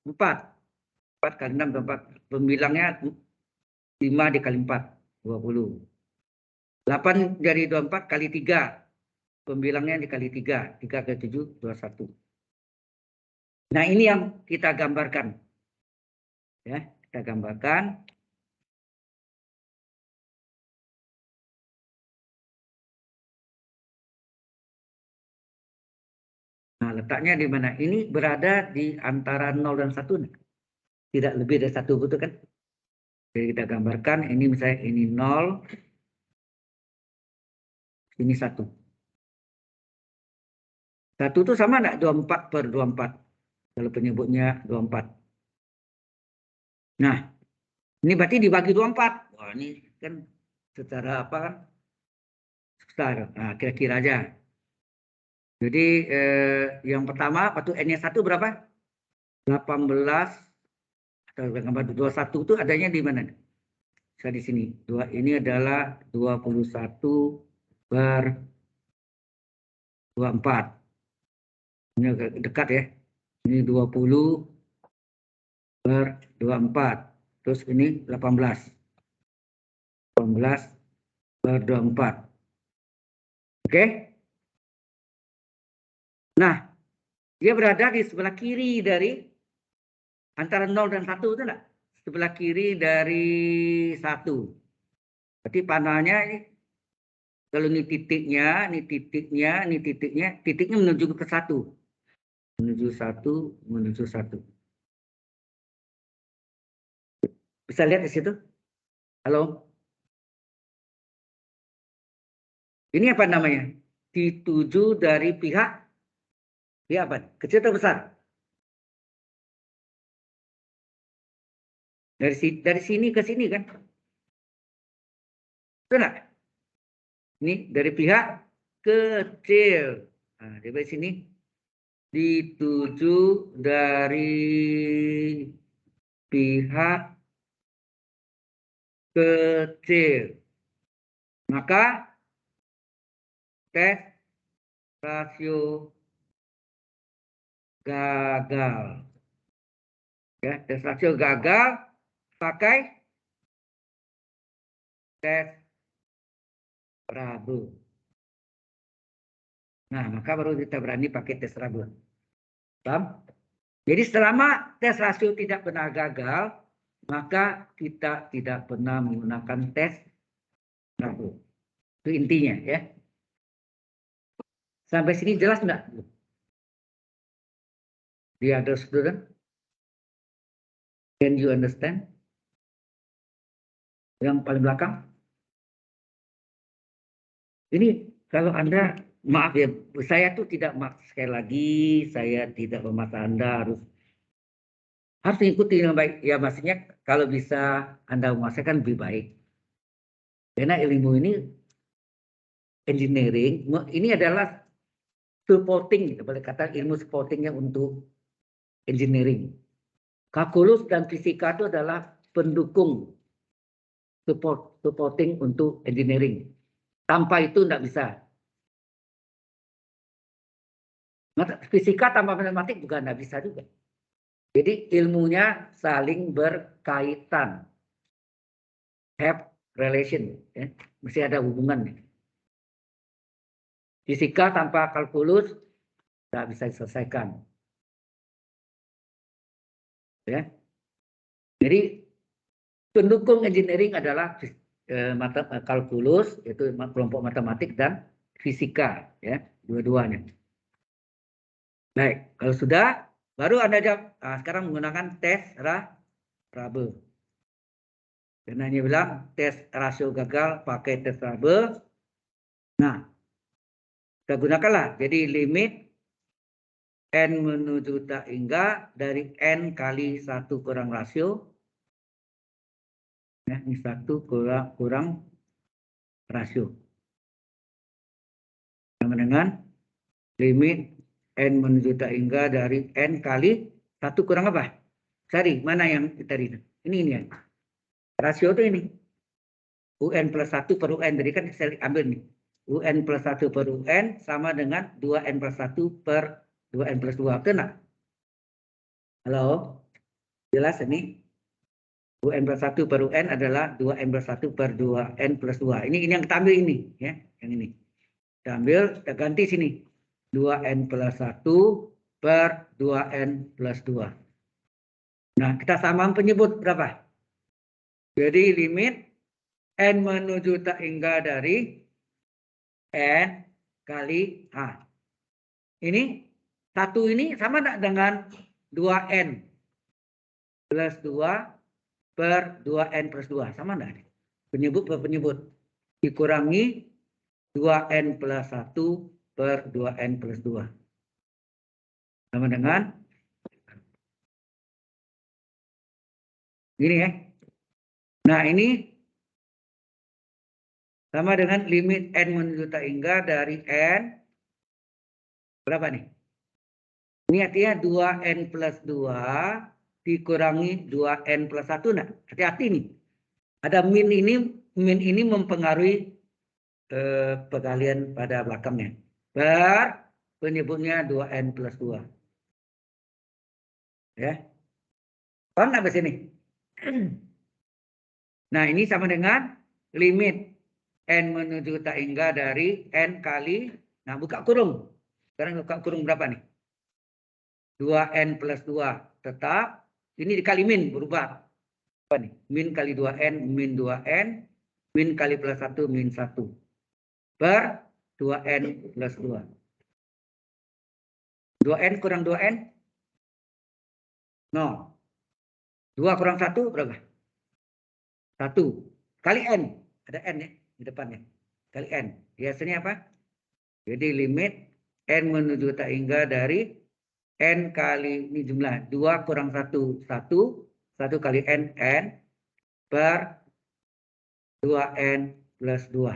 4. 4 kali 6, 24. Pembilangnya 5 dikali 4, 20. 8 jadi 24 kali 3. Pembilangnya dikali 3. 3 ke 7, 21. Nah, ini yang kita gambarkan. Ya, kita gambarkan. Nah, letaknya di mana? Ini berada di antara 0 dan 1. Tidak lebih dari 1, betul kan? Jadi kita gambarkan, ini misalnya ini 0, ini 1. 1 itu sama enggak? 24 per 24. Kalau penyebutnya 24. Nah, ini berarti dibagi 24. Wah, ini kan secara apa kan? Susah. Nah, kira-kira aja. Jadi yang pertama, waktu N-nya 1 berapa? 18. Atau gambar 21 itu adanya di mana? Saya di sini. Ini adalah 21 per 24. Ini agak dekat ya. Ini 20 per 24. Terus ini 18. 18 per 24. Oke? Nah, dia berada di sebelah kiri dari antara 0 dan 1 itu enggak? Sebelah kiri dari 1. Berarti panahnya ini, kalau ini titiknya, ini titiknya, ini titiknya, titiknya menuju ke 1. Menuju 1, menuju 1. Bisa lihat di situ? Halo? Ini apa namanya? Dituju dari pihak apa? Kecil atau besar? Dari sini ke sini kan? Betul. Ini dari pihak kecil. Nah, dari sini dituju dari pihak kecil. Maka tes rasio gagal. Ya, tes rasio gagal pakai tes Rabe. Nah, maka baru kita berani pakai tes Rabe. Paham? Jadi selama tes rasio tidak pernah gagal, maka kita tidak pernah menggunakan tes Rabe. Itu intinya ya. Sampai sini jelas enggak? The other student? Can you understand? Yang paling belakang? Ini kalau Anda, maaf ya, saya tuh tidak, sekali lagi, saya tidak memaksa Anda harus mengikuti dengan baik. Ya maksudnya kalau bisa Anda menguasai lebih baik. Karena ilmu ini, engineering, ini adalah supporting, boleh kata ilmu supportingnya untuk engineering. Kalkulus dan fisika itu adalah pendukung supporting untuk engineering. Tanpa itu tidak bisa. Fisika tanpa matematik juga tidak bisa juga. Jadi ilmunya saling berkaitan. Have relation. Ya. Mesti ada hubungan. Fisika tanpa kalkulus tidak bisa diselesaikan. Ya. Jadi pendukung engineering adalah kalkulus, yaitu kelompok matematik dan fisika, ya, dua-duanya. Baik, kalau sudah, baru Anda jawab. Nah, sekarang menggunakan tes Rabe. Karena ini bilang tes rasio gagal pakai tes Rabe. Nah, kita gunakanlah. Jadi limit N menuju tak hingga dari N kali 1 kurang rasio. Ya, ini 1 kurang rasio. Sama dengan limit N menuju tak hingga dari N kali 1 kurang apa? Cari, mana yang tadi? Ini ya. Rasio itu ini. UN plus 1 per UN. Jadi kan saya ambil nih. UN plus 1 per UN sama dengan 2N plus 1 per 2N plus 2. Kena? Halo? Jelas ini? UN plus 1 per UN adalah 2N plus 1 per 2N plus 2. Ini yang kita ambil ini. Ya, yang ini. Kita ambil, kita ganti sini. 2N plus 1 per 2N plus 2. Nah, kita samakan penyebut berapa? Jadi limit N menuju tak hingga dari N kali H. Ini satu ini sama enggak dengan 2N plus 2 per 2N plus 2. Sama enggak? Penyebut per penyebut. Dikurangi 2N plus 1 per 2N plus 2. Sama dengan ini ya. Nah ini sama dengan limit N menuju tak hingga dari N. Berapa nih? Ini artinya 2N plus 2 dikurangi 2N plus 1. Nah, hati-hati nih. Ada min ini mempengaruhi perkalian pada belakangnya. Per penyebutnya 2N plus 2. Ya. Paham nggak sini? Nah, ini sama dengan limit N menuju tak hingga dari N kali, nah buka kurung. Sekarang buka kurung berapa nih? 2N plus 2 tetap, ini dikali min berubah. Apa nih? Min kali 2N, min 2N, min kali plus 1, min 1. Per 2N plus 2. 2N kurang 2N? 0. 2 kurang 1 berapa? 1. Kali N. Ada N ya di depannya. Kali N. Biasanya apa? Jadi limit N menuju tak hingga dari N kali, ini jumlah 2 kurang 1, 1. 1 kali N, N. Per 2N plus 2.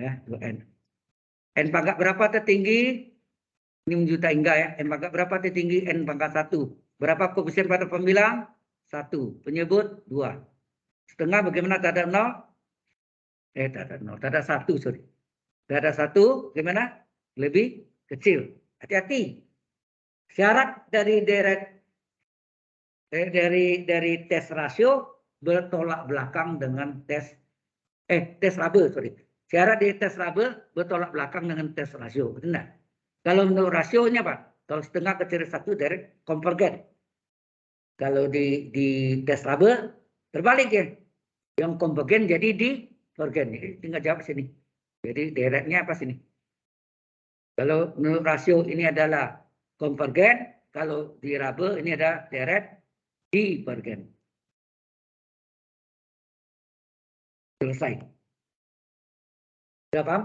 Ya, 2N. N pangkat berapa tertinggi? Ini menuju tak hingga ya. N pangkat berapa tertinggi? N pangkat 1. Berapa koefisien pada pembilang? 1. Penyebut 2. Setengah bagaimana tak ada 0? Tak ada 0. Tak ada 1, sorry. Tak ada 1, bagaimana? Lebih kecil. Hati-hati. Syarat dari tes rasio bertolak belakang dengan tes raba, sorry. Syarat di tes raba bertolak belakang dengan tes rasio. Benar. Kalau menurut rasionya Pak, kalau setengah kecil 1 dari konvergen. Kalau di tes raba terbalik ya. Yang konvergen jadi divergen. Tinggal jawab sini. Jadi deretnya apa sini? Kalau menurut rasio ini adalah konvergen, kalau di raba ini ada deret divergen. Selesai. Sudah paham?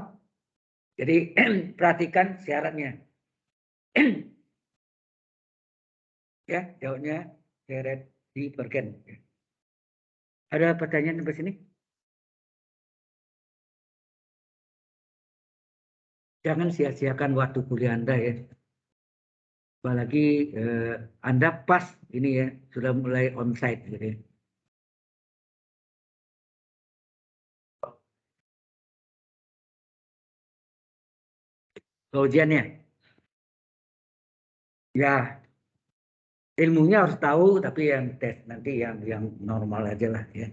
Jadi perhatikan syaratnya. Ya, jawabnya deret divergen. Ada pertanyaan sampai sini? Jangan sia-siakan waktu kuliah Anda ya. Apalagi Anda pas ini ya, sudah mulai onsite gitu ya. Ujiannya, ya ilmunya harus tahu, tapi yang tes nanti yang normal aja lah ya.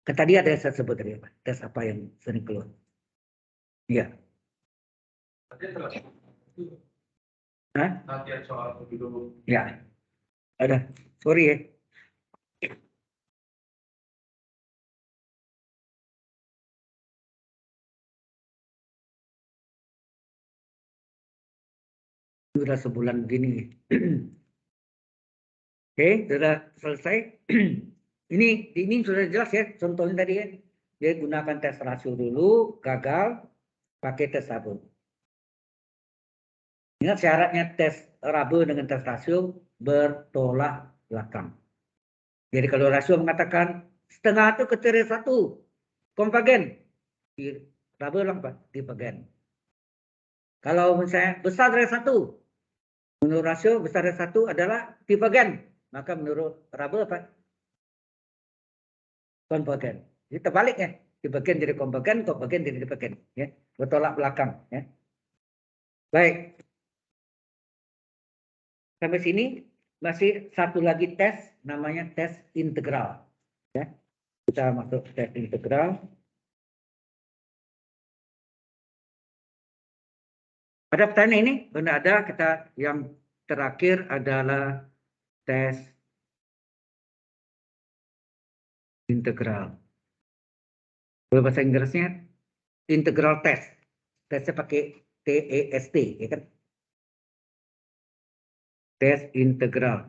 Tadi ada yang saya sebut tadi apa? Tes apa yang sering keluar? Iya. Hah? Ya, ada. Sorry ya. Sudah sebulan begini. Oke, sudah selesai. Ini sudah jelas ya, contohnya tadi ya. Dia gunakan tes rasio dulu, gagal, pakai tes raba. Ingat syaratnya tes raba dengan tes rasio bertolak belakang. Jadi kalau rasio mengatakan setengah itu kecil dari 1, konvergen. Di raba ulang Pak, divergen. Kalau misalnya besar dari 1, menurut rasio besar dari 1 adalah divergen. Maka menurut raba apa? konvergen. Jadi terbalik ya, divergen jadi konvergen, konvergen jadi divergen, ya, bertolak belakang, ya. Baik, sampai sini masih satu lagi tes, namanya tes integral, ya. Kita masuk tes integral. Ada pertanyaan ini? Benar ada. Kita yang terakhir adalah tes integral. Kalau bahasa Inggrisnya integral test. Tesnya pakai TEST, ya kan? Tes integral.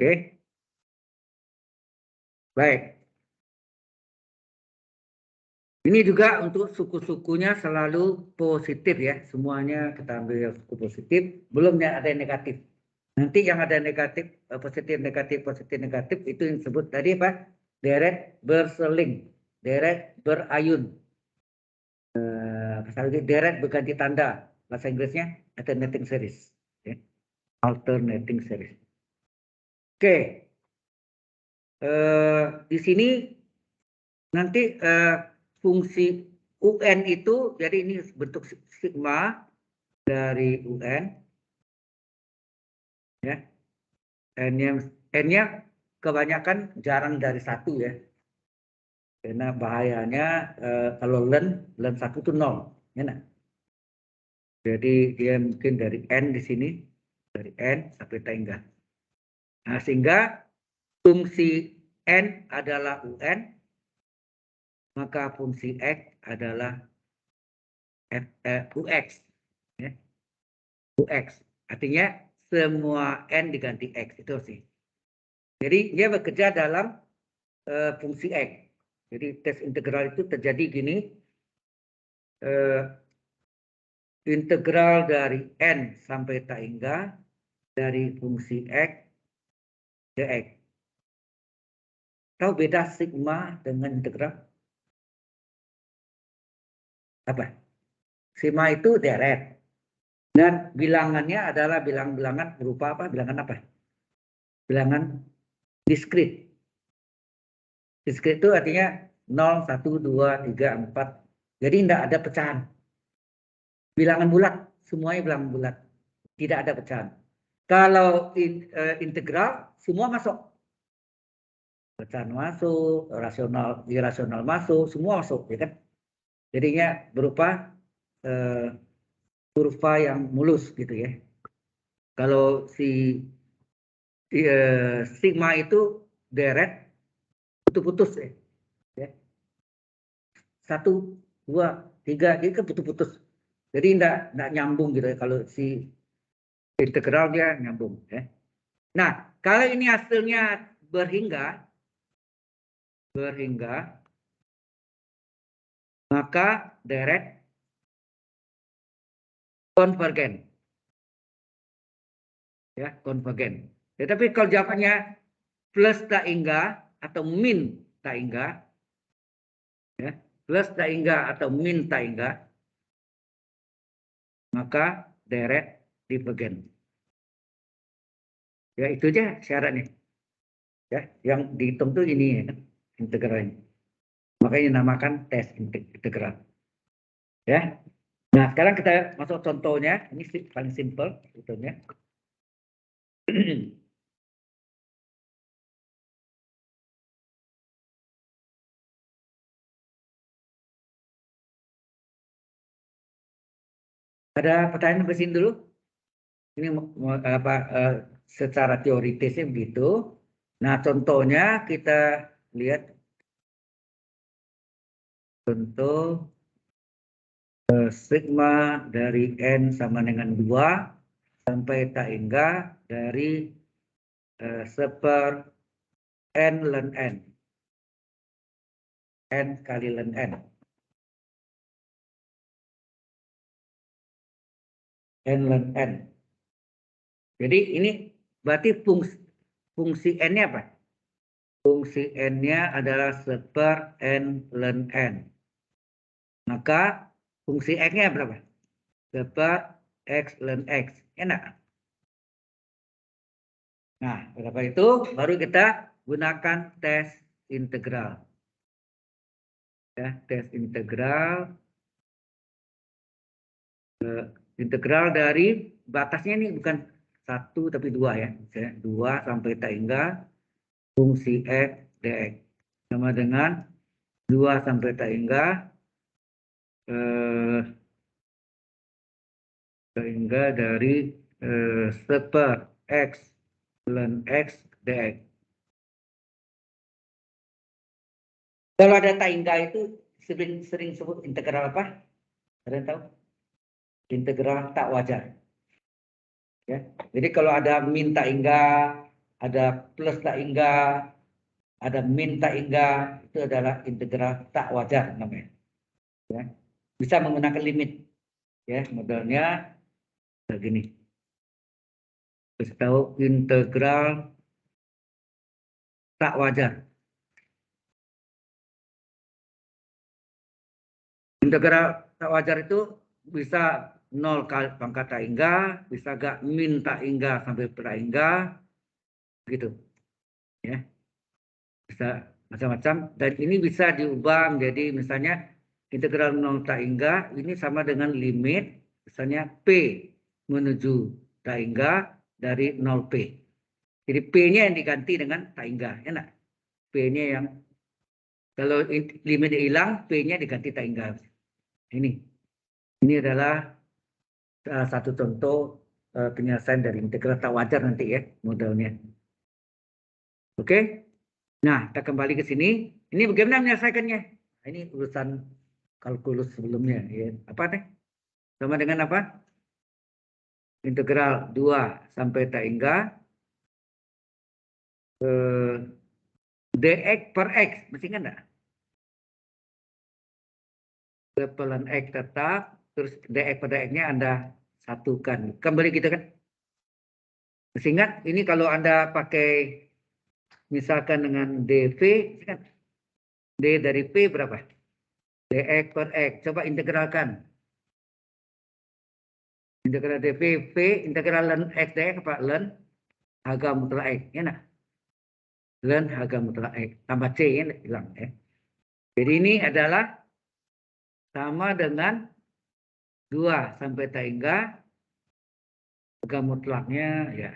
Oke. Baik. Ini juga untuk suku-sukunya selalu positif ya. Semuanya kita ambil suku positif. Belumnya ada yang negatif. Nanti yang ada negatif, positif, negatif, itu yang disebut tadi apa? Deret berseling, deret berayun. Deret berganti tanda. Bahasa Inggrisnya alternating series. Ya. Alternating series. Oke. Di sini nanti fungsi UN itu, jadi ini bentuk sigma dari UN. Ya. N-nya kebanyakan jarang dari 1 ya. Karena bahayanya kalau len 1 itu 0. Ya, nah. Jadi dia mungkin dari N di sini. Dari N sampai tangga. Nah, sehingga fungsi N adalah UN. Maka fungsi X adalah UX. Ya. UX. Artinya semua N diganti X. Itu sih. Jadi dia bekerja dalam fungsi X. Jadi tes integral itu terjadi gini. Integral dari N sampai tak hingga dari fungsi X dx. Tahu beda sigma dengan integral? Apa? Sigma itu deret. Dan bilangannya adalah bilangan berupa apa? Bilangan apa? Bilangan diskrit. Diskrit itu artinya 0, 1, 2, 3, 4. Jadi tidak ada pecahan. Bilangan bulat, semuanya bilangan bulat. Tidak ada pecahan. Kalau integral, semua masuk. Pecahan masuk, rasional, irasional masuk, semua masuk. Ya kan? Jadinya berupa kurva yang mulus gitu ya. Kalau si sigma itu deret putus-putus ya. 1, 2, 3, jadi kan putus-putus. Jadi enggak nyambung gitu ya. Kalau si integral dia nyambung ya. Nah, kalau ini hasilnya berhingga, maka deret konvergen. Ya, konvergen. Tetapi kalau jawabannya plus tak hingga atau min tak hingga, ya, plus tak hingga atau min tak hingga, maka deret divergen. Ya, itu aja syaratnya. Ya, yang dihitung tuh ini ya, integralnya. Makanya dinamakan tes integral. Ya. Nah, sekarang kita masuk contohnya. Ini paling simple contohnya. Ada pertanyaan sampai sini dulu? Ini apa secara teoritisnya begitu. Nah, contohnya kita lihat contoh sigma dari N sama dengan 2 sampai tak hingga dari seper N ln N. N kali ln N. N ln N. Jadi ini berarti fungsi N-nya apa? Fungsi N-nya adalah seper N ln N. Maka fungsi X-nya berapa? Seper X ln X. Enak. Nah, berapa itu baru kita gunakan tes integral. Ya, tes integral. Integral dari batasnya ini bukan 1 tapi 2 ya. 2 sampai tak hingga fungsi x dx. Sama dengan 2 sampai tak hingga dari seper x ln x dx. Kalau ada tak hingga itu sering sebut integral apa? Kalian tahu? Integral tak wajar. Ya. Jadi kalau ada min tak hingga, ada plus tak hingga, ada min tak hingga, itu adalah integral tak wajar namanya. Ya. Bisa menggunakan limit. Ya, modelnya begini. Terus tahu integral tak wajar. Integral tak wajar itu bisa 0 kali pangkat tak hingga, bisa gak min tak hingga sampai tak hingga, gitu. Ya, bisa macam-macam. Dan ini bisa diubah menjadi misalnya integral 0 tak hingga ini sama dengan limit misalnya P menuju tak hingga dari 0P. Jadi P-nya yang diganti dengan tak hingga, enak. P-nya yang kalau limitnya hilang, P-nya diganti tak hingga. Ini adalah salah satu contoh penyelesaian dari integral tak wajar nanti ya modelnya. Oke. Nah, kita kembali ke sini. Ini bagaimana menyelesaikannya? Ini urusan kalkulus sebelumnya ya. Apa nih? Sama dengan apa? Integral 2 sampai tak hingga dx per x. Masih ingat enggak? Pelan x tetap, terus dx per dx-nya Anda satukan. Kembali gitu kan? Masih ingat? Ini kalau Anda pakai misalkan dengan dv, kan d dari p berapa? Dx per x. Coba integralkan. Integral dv, v, integral ln x dx apa? Ln harga mutlak x. Ya nak? Ln harga mutlak x. Tambah c ya, hilang ya. Jadi ini adalah sama dengan 2 sampai tak hingga harga mutlaknya ya.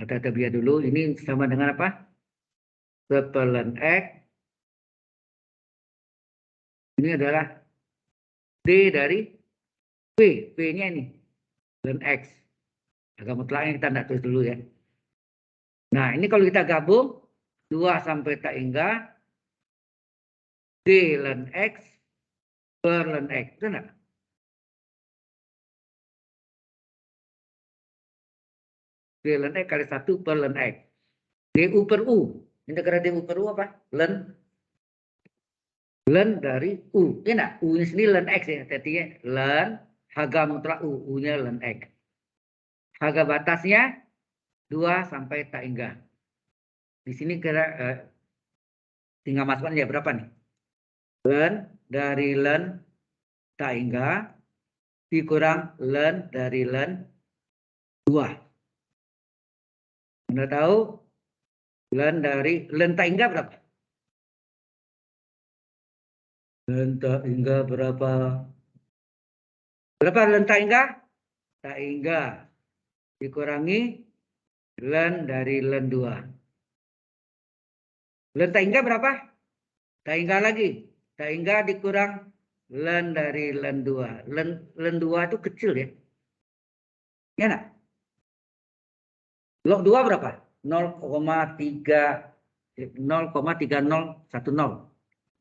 Kita biar dulu. Ini sama dengan apa? Ln x. Ini adalah d dari p. P-nya ini. Ln x. Harga mutlaknya kita tidak tulis dulu ya. Nah, ini kalau kita gabung 2 sampai tak hingga d ln x per ln x. Itu enggak? D ln x kali 1 per ln x. du per u. Integral du per u apa? Ln dari u. Ya enggak? U-nya sendiri ln x ya. Artinya ln harga mutlak u. U-nya ln x. Harga batasnya 2 sampai tak hingga. Di sini kira tinggal masukkan ya berapa nih? Ln dari ln tak hingga dikurang ln dari ln 2. Anda tahu ln dari ln tak hingga berapa? Ln tak hingga berapa? Berapa ln tak hingga? Tak hingga dikurangi ln dari ln 2. Ln tak hingga berapa? Tak hingga lagi. Tak hingga dikurang ln dari ln 2. Ln 2 itu kecil ya. Ya enggak? Log 2 berapa? 0,3010.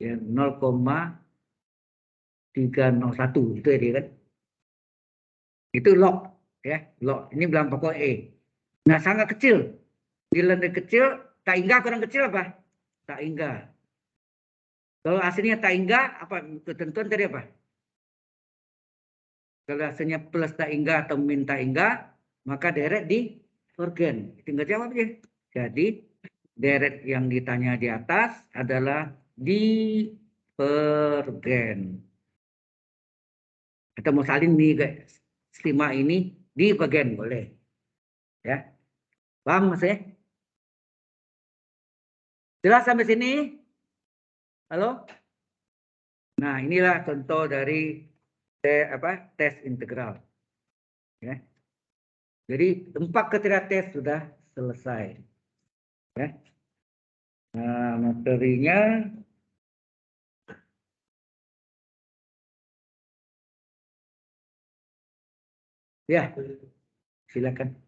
Ya, 0,301 itu ya dia kan. Itu log ya, log. Ini bilang pokok E. Nah, sangat kecil. Di ln kecil, tak hingga kurang kecil apa? Tak hingga. Kalau hasilnya tak hingga, apa ketentuan tadi apa? Kalau hasilnya plus tak hingga atau min tak hingga, maka deret di organ. Tinggal jawab aja. Jadi deret yang ditanya di atas adalah di pergen. Atau mau salin nih guys, stima ini di bagian boleh. Ya. Paham maksudnya? Jelas sampai sini? Halo? Nah, inilah contoh dari tes integral. Ya. Jadi 4 kriteria tes sudah selesai. Ya. Nah, materinya ya, silakan.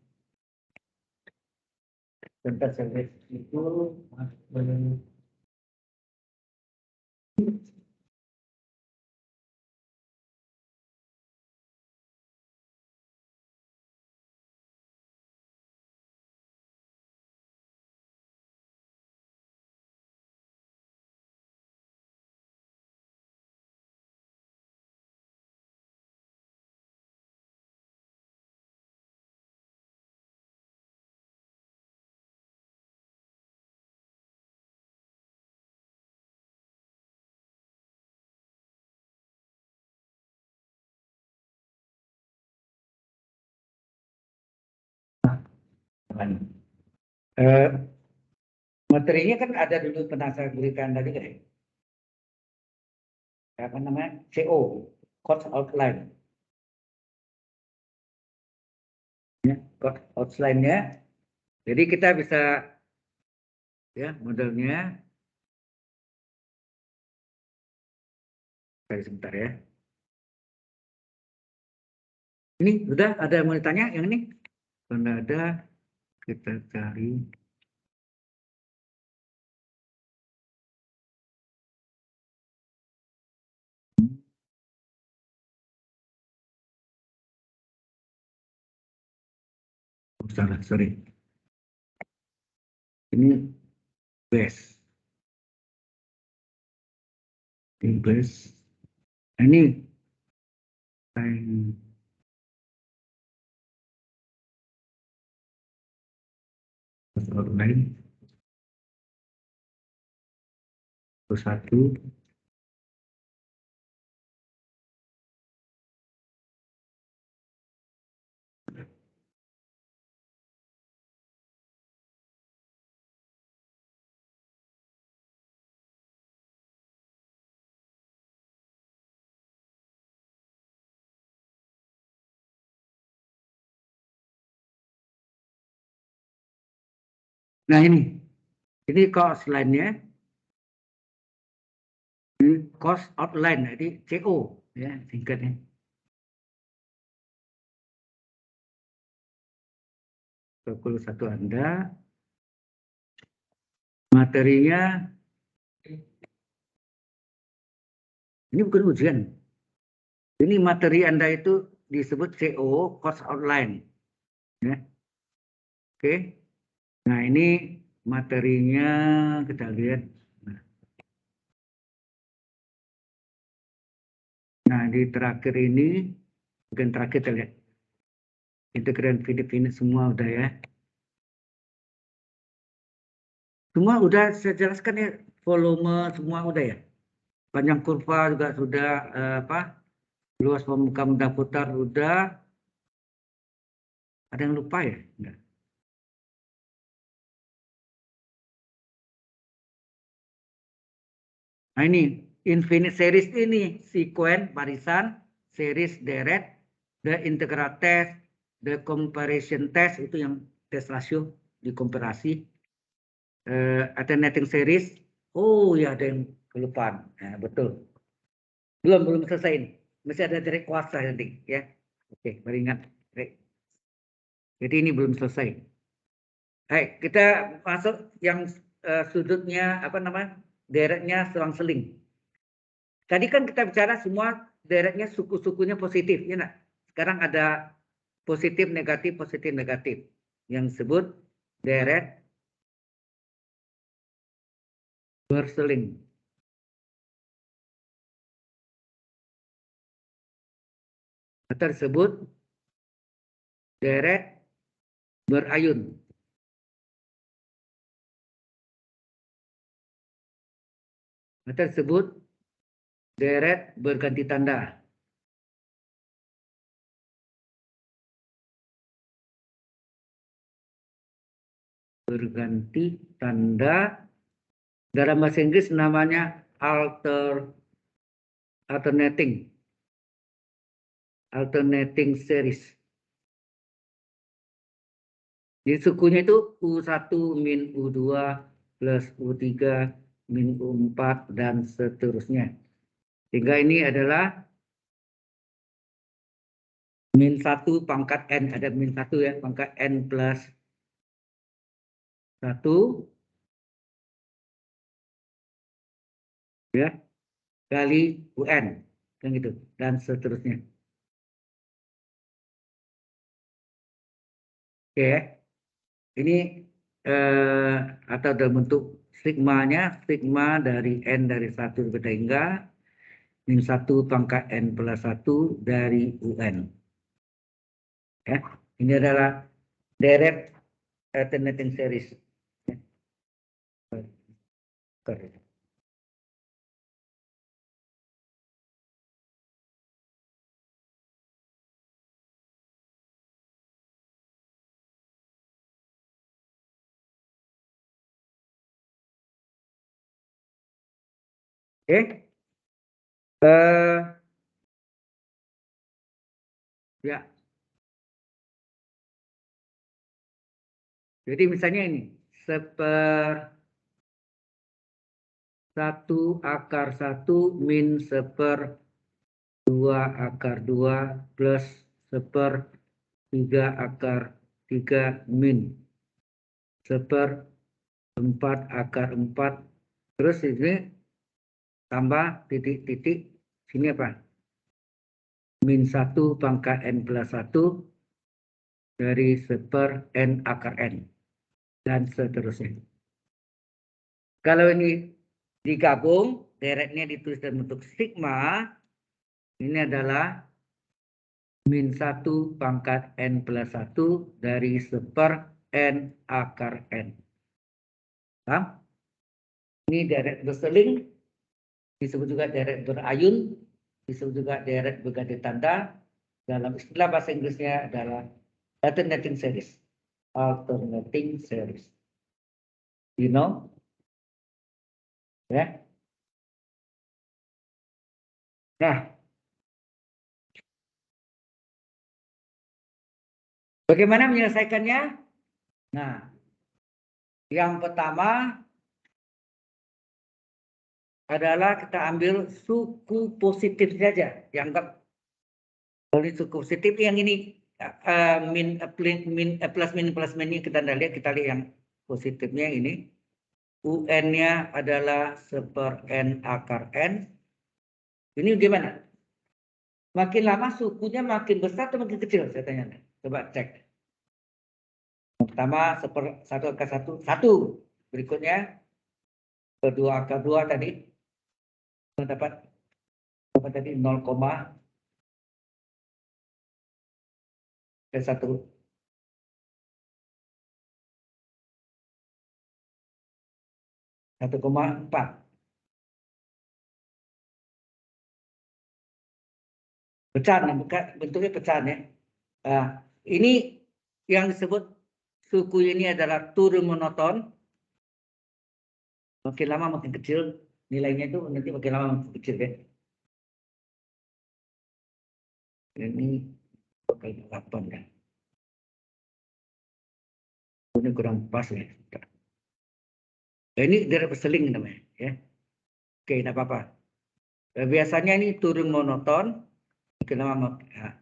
Tentang service itu materinya kan ada dulu pernah saya berikan tadi kan, apa namanya, CO, cost outline. Ya, cost outline-nya. Jadi kita bisa ya modelnya. Sebentar ya. Ini udah ada yang mau ditanya yang ini? Kalau ada kita cari. Oh, salah, sorry. Ini base. Ini base. Ini outline. Satu. Nah ini cost line-nya, cost outline, jadi CO ya singkatnya. Kalau satu Anda, materinya ini bukan ujian. Ini materi Anda itu disebut CO, cost outline. Ya. Oke. Nah ini materinya kita lihat. Nah di terakhir ini, bukan terakhir kita lihat. Integral Filipina semua udah ya. Semua udah saya jelaskan ya, volume semua udah ya. Panjang kurva juga sudah, luas pemuka benda putar udah. Ada yang lupa ya? Enggak. Nah ini infinite series ini sequence barisan, series deret, the integral test, the comparison test itu yang tes rasio dikomparasi, alternating series. Oh ya ada yang kelupaan. Nah, betul. Belum selesai ini. Masih ada direct kuasa nanti ya. Oke, baru ingat. Jadi ini belum selesai. Hai, kita masuk yang sudutnya apa namanya? Deretnya selang-seling. Tadi kan kita bicara semua deretnya suku-sukunya positif, ya nak? Sekarang ada positif negatif yang disebut deret berseling. Tersebut deret berayun. Tersebut deret berganti tanda. berganti tanda. Dalam bahasa Inggris namanya alternating series. Jadi sukunya itu U1 min U2 plus U3 min U4 dan seterusnya. Sehingga ini adalah min 1 pangkat N. Ada min 1 ya, pangkat N plus 1. Ya, kali UN. Kan gitu. Dan seterusnya. Oke ya. Ini atau dalam bentuk sigmanya, sigma dari N dari 1 hingga min 1 pangkat N plus 1 dari UN. Ya, ini adalah direct alternating series. Oke. Ya. Jadi misalnya ini 1/1 akar 1 min 1/2 akar 2 plus 1/3 akar 3 min 1/4 akar 4. Terus ini tambah titik-titik. Sini apa? Min 1 pangkat N plus 1 dari 1/N akar N. Dan seterusnya. Kalau ini digabung, deretnya ditulis dalam bentuk sigma. Ini adalah min 1 pangkat N plus 1 dari 1/N akar N. Paham? Ini deret berseling, disebut juga deret berayun, disebut juga deret berganti tanda. Dalam istilah bahasa Inggrisnya adalah alternating series. Alternating series. You know? Ya. Nah, bagaimana menyelesaikannya? Nah, yang pertama adalah kita ambil suku positif saja. Dianggap kalau suku positif yang ini plus min ini kita lihat yang positifnya ini. UN-nya adalah 1/N akar N. Ini gimana? Makin lama sukunya makin besar atau makin kecil? Saya tanya. Coba cek. Pertama 1 akar 1. 1. Berikutnya 2 akar 2 tadi. Dapat tadi 0,1. 1,4. Pecahan, bentuknya pecahan ya. Nah, ini yang disebut suku ini adalah turun monoton. Makin lama makin kecil nilainya itu, nanti makin lama makin kecil ya. Ini kali 8 ya. Ini kurang pas ya. Nah, ini deret berseling namanya ya. Oke, tidak apa-apa. Biasanya ini turun monoton. Makin lama ya.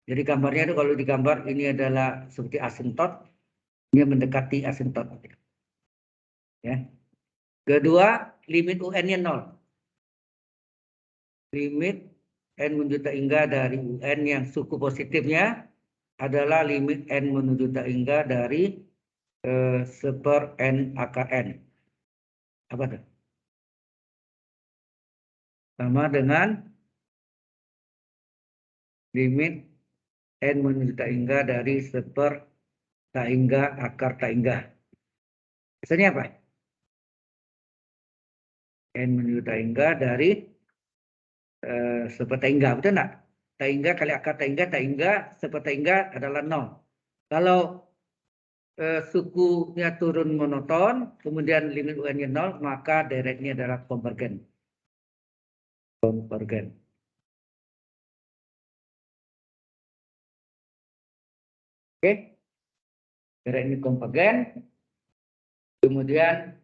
Jadi gambarnya itu kalau digambar ini adalah seperti asintot. Ini mendekati asintot. Ya. Kedua, limit UN-nya 0. Limit N menuju tak hingga dari UN yang suku positifnya adalah limit N menuju tak hingga dari 1/N akar N. Apa itu? Sama dengan limit N menuju tak hingga dari 1/tak hingga akar tak hingga. Biasanya apa? N menuju tak hingga dari 1/tak hingga, betul enggak? Tak hingga kali akar tak hingga 1/tak hingga adalah 0. Kalau sukunya turun monoton, kemudian limit UN-nya 0, maka deretnya adalah konvergen. Konvergen. Oke, deret ini konvergen. Kemudian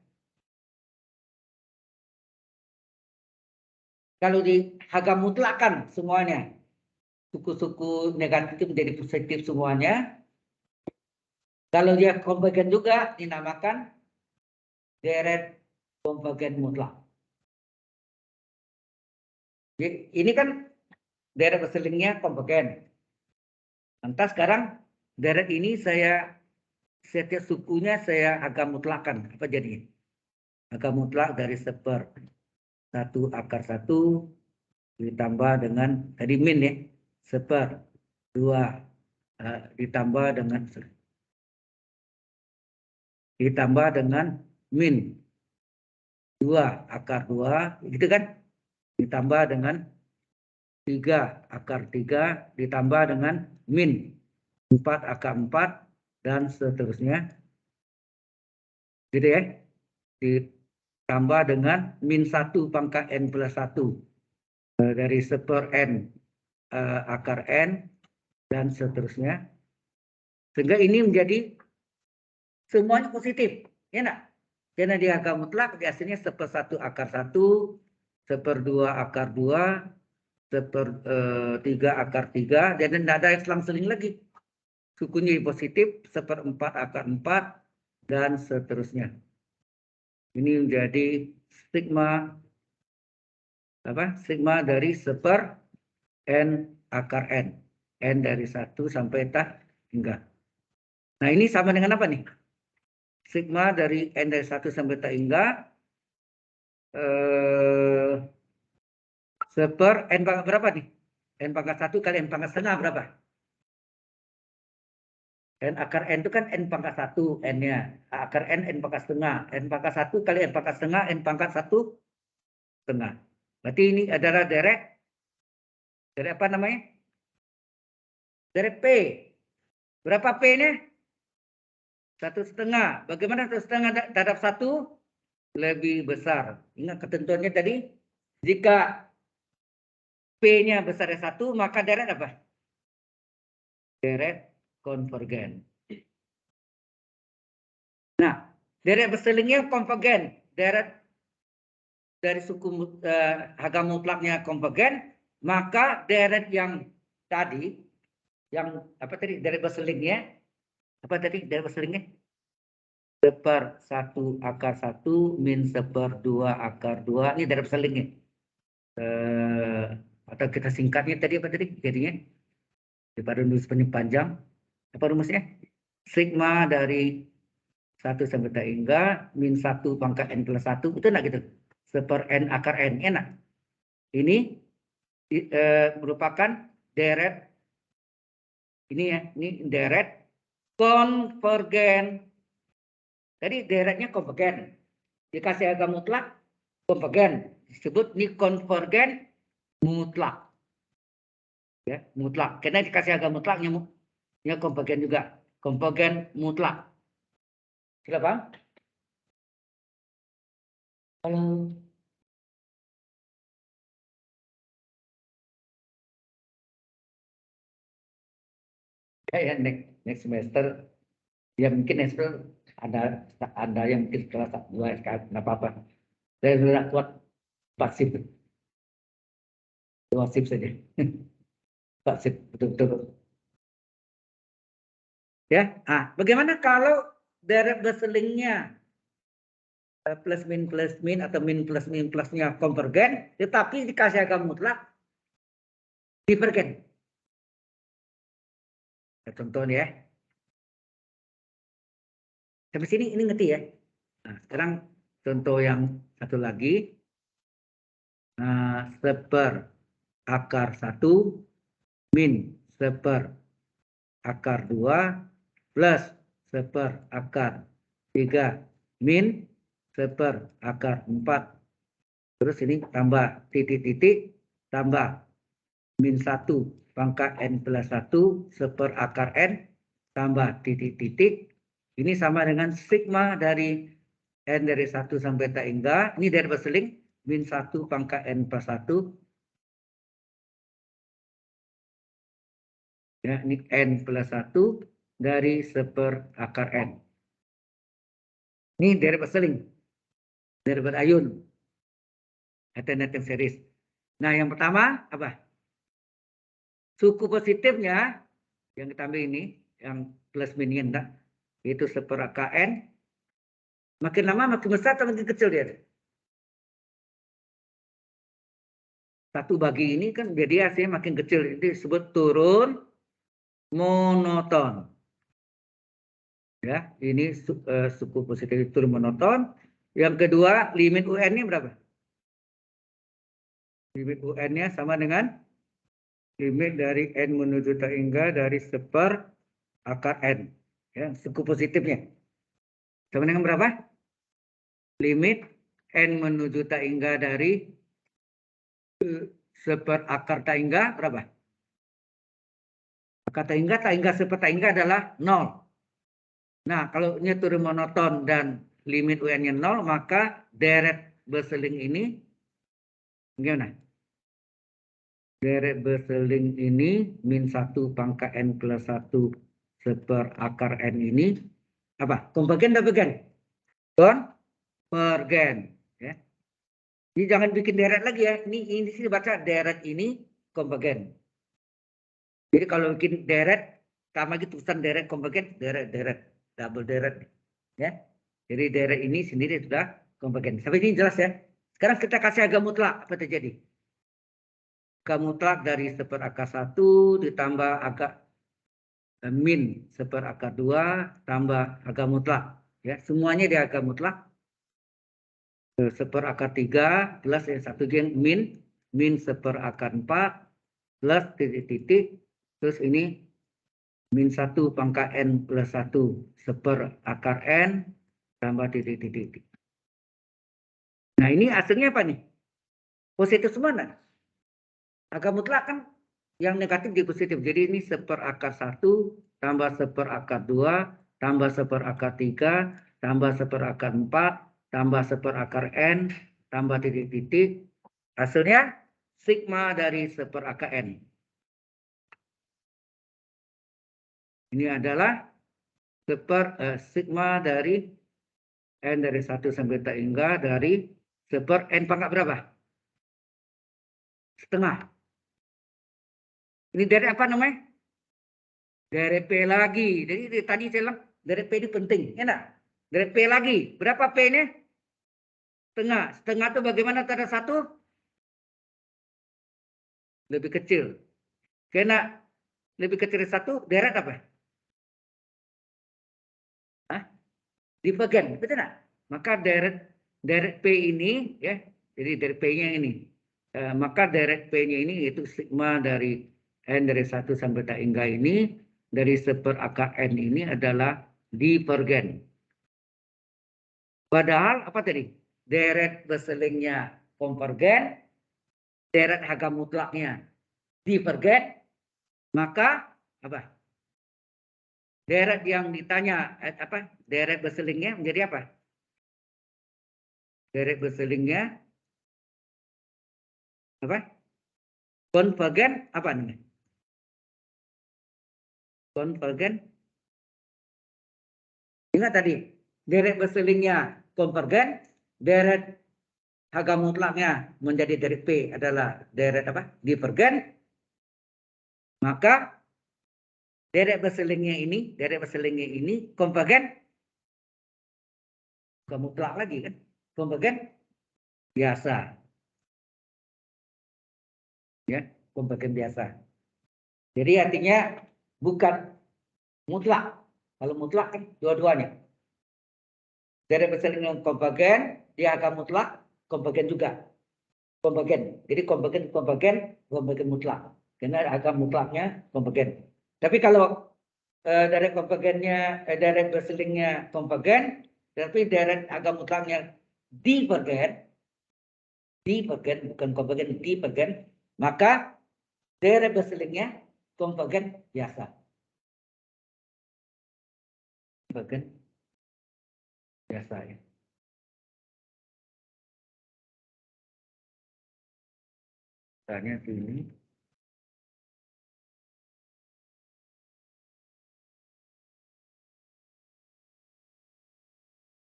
kalau di harga mutlakan semuanya, suku-suku negatif itu menjadi positif semuanya. Kalau dia konvergen juga dinamakan deret konvergen mutlak. Ini kan deret berselingnya konvergen. Lantas sekarang deret ini setiap sukunya saya agak mutlakan. Apa jadinya? Agak mutlak dari 1/1 ditambah dengan tadi min ya, 1/2 ditambah dengan min 2/2 gitu kan, ditambah dengan 3/3 ditambah dengan min 4/4 dan seterusnya gitu ya, ditambah dengan min 1 pangkat n plus 1 dari 1/n akar n dan seterusnya, sehingga ini menjadi semuanya positif, ya enggak? Karena dia agak mutlak, biasanya 1/1/1, 1/2/2, 1/3/3, dan tidak ada yang selang-seling lagi. Sukunya positif, 1/4/4, dan seterusnya. Ini menjadi sigma dari 1/n akar n. N dari 1 sampai tak hingga. Nah ini sama dengan apa nih? Sigma dari n dari 1 sampai tak hingga 1/n pangkat berapa nih? N pangkat 1 kali n pangkat setengah berapa? N akar n itu kan n pangkat 1 n-nya. Akar n pangkat setengah. N pangkat 1 kali n pangkat setengah, n pangkat 1 setengah. Berarti ini adalah deret apa namanya? Deret P. Berapa P-nya? 1/2. Bagaimana 1/2 terhadap 1? Lebih besar. Ingat ketentuannya tadi? Jika P-nya besar dari 1, maka deret apa? Deret konvergen. Nah, deret berselingnya konvergen. Deret dari suku harga mutlaknya konvergen, maka deret yang tadi, yang apa tadi, deret berselingnya, apa tadi deret berselingnya? 1/1/1 min 1/2/2, ini deret berselingnya. Atau kita singkatnya tadi apa tadi jadinya? Daripada nulis panjang, apa rumusnya? Sigma dari 1 sampai tak hingga min 1 pangkat n plus 1, itu enggak gitu? 1/n akar n, enak. Ini merupakan deret, ini ya, ini deret konvergen. Jadi deretnya konvergen. Dikasih harga mutlak konvergen, disebut ini konvergen mutlak. Ya, mutlak. Karena dikasih harga mutlaknya ya konvergen juga. Konvergen mutlak. Sudah paham? Halo. Ya, next semester ya mungkin next semester ada yang mungkin kelas 2 SKS, nggak apa-apa. Saya sudah kuat pasif. Pasif saja. Pasif betul-betul. Ya, bagaimana kalau deret berselingnya plus min atau min plusnya konvergen, tetapi dikasih agak mutlak divergen. Contohnya ya. Sampai sini ini ngerti ya. Nah, sekarang contoh yang satu lagi. 1/akar 1 min 1/akar 2 plus 1/akar 3 min 1/akar 4. Terus ini tambah titik-titik tambah min 1 pangkat n plus 1 1/akar n tambah titik-titik Ini sama dengan sigma dari N dari 1 sampai tak hingga. Ini dari berseling. Min 1 pangkat N plus 1. Ya, ini N plus 1 dari 1/N. Ini dari berseling. Dari berayun. Alternating series. Nah, yang pertama apa? Suku positifnya yang kita ambil ini, yang plus minus enggak, itu 1/Kn. Makin lama makin besar atau makin kecil dia? Satu bagi ini kan jadi hasilnya makin kecil. Itu disebut turun monoton. Ya, ini suku positif turun monoton. Yang kedua, limit UN-nya berapa? Limit UN-nya sama dengan limit dari N menuju tak hingga dari 1/N. Ya, suku positifnya. Sama dengan berapa? Limit N menuju tak hingga dari 1/tak hingga berapa? Tak hingga 1/tak hingga adalah 0. Nah, kalau ini turun monoton dan limit UN-nya 0, maka deret berseling ini gimana? Deret berseling ini min 1 pangkat N plus 1 1/N ini apa? Konvergen atau divergen? Konvergen. Ya. Jadi jangan bikin deret lagi ya. Ini sih baca deret ini konvergen. Jadi kalau bikin deret, sama lagi tulisan deret konvergen, deret, double deret. Ya. Jadi deret ini sendiri sudah konvergen. Sampai ini jelas ya. Sekarang kita kasih harga mutlak, apa terjadi? Harga mutlak dari 1/1 ditambah agak min 1/2 tambah harga mutlak. Ya, semuanya di harga mutlak. 1/3 plus yang satu yang min 1/4 plus titik-titik. Terus ini min 1 pangkat N plus 1 1/N tambah titik-titik. Nah, ini hasilnya apa nih? Positif semua enggak? Angka mutlak kan yang negatif di positif. Jadi ini 1/1 tambah 1/2 tambah 1/3 tambah 1/4 tambah 1/N tambah titik-titik. Hasilnya sigma dari 1/N. Ini adalah sigma dari N dari 1 sampai tak hingga dari 1/N pangkat berapa? Setengah. Ini dari apa namanya? Dari P lagi. Jadi tadi saya bilang dari P ini penting. Enak. Dari P lagi. Berapa P-nya? Setengah. Setengah itu bagaimana tanda satu? Lebih kecil. Karena lebih kecil dari satu, deret apa? Hah? Divergen. Betul nggak? Maka deret P ini, ya. Jadi dari P-nya ini. Maka deret P-nya ini yaitu sigma dari N dari 1 sampai tak hingga ini dari 1/N ini adalah divergen. Padahal apa tadi? Deret berselingnya konvergen, deret harga mutlaknya divergen, maka apa? Deret yang ditanya apa? Deret berselingnya menjadi apa? Deret berselingnya apa? Konvergen apa namanya? Konvergen. Ingat tadi, deret berselingnya konvergen, deret harga mutlaknya menjadi deret P adalah deret apa? Divergen. Maka deret berselingnya ini konvergen, bukan mutlak lagi kan? Konvergen biasa. Ya, konvergen biasa. Jadi artinya bukan mutlak. Kalau mutlak kan dua-duanya. Deret berseling konvergen, dia akan mutlak, konvergen juga. Konvergen. Jadi konvergen mutlak. Karena agak mutlaknya konvergen. Tapi kalau deret konvergennya, deret berselingnya konvergen, tapi deret agak mutlaknya divergen, bukan konvergen, divergen, maka deret berselingnya konvergen biasa. Divergen biasa ya. Misalnya sini.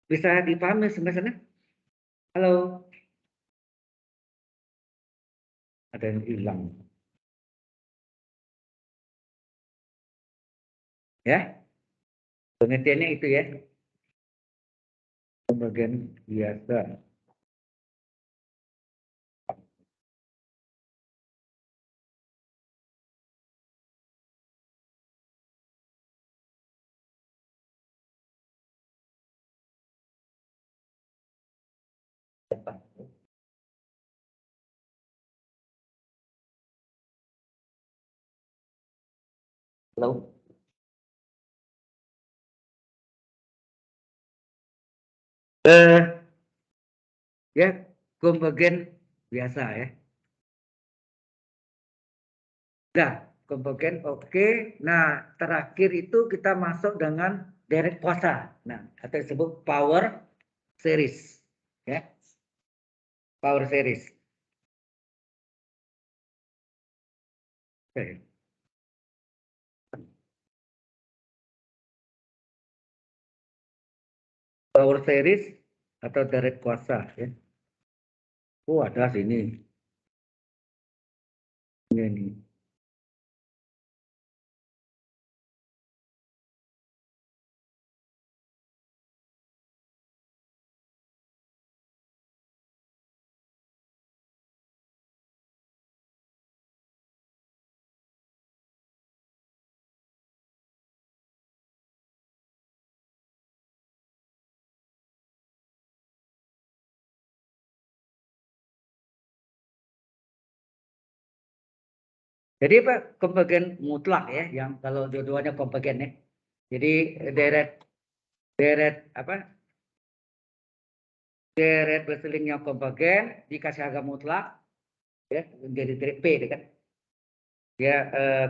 Bisa dipahami sampai sana? Halo? Ada yang hilang. Ya, pengertiannya itu ya. Pembagian biasa. Halo? Ya, konvergen biasa ya. Nah, konvergen oke. Nah, terakhir itu kita masuk dengan deret kuasa. Nah, atau disebut power series. Ya, power series. Oke. Power series atau deret kuasa ya. Oh, ada sini. Ini. Jadi Pak, konvergen mutlak ya, yang kalau dua-duanya konvergen ya. Jadi deret deret apa? Deret berselingnya konvergen dikasih harga mutlak ya, jadi deret P kan. Dia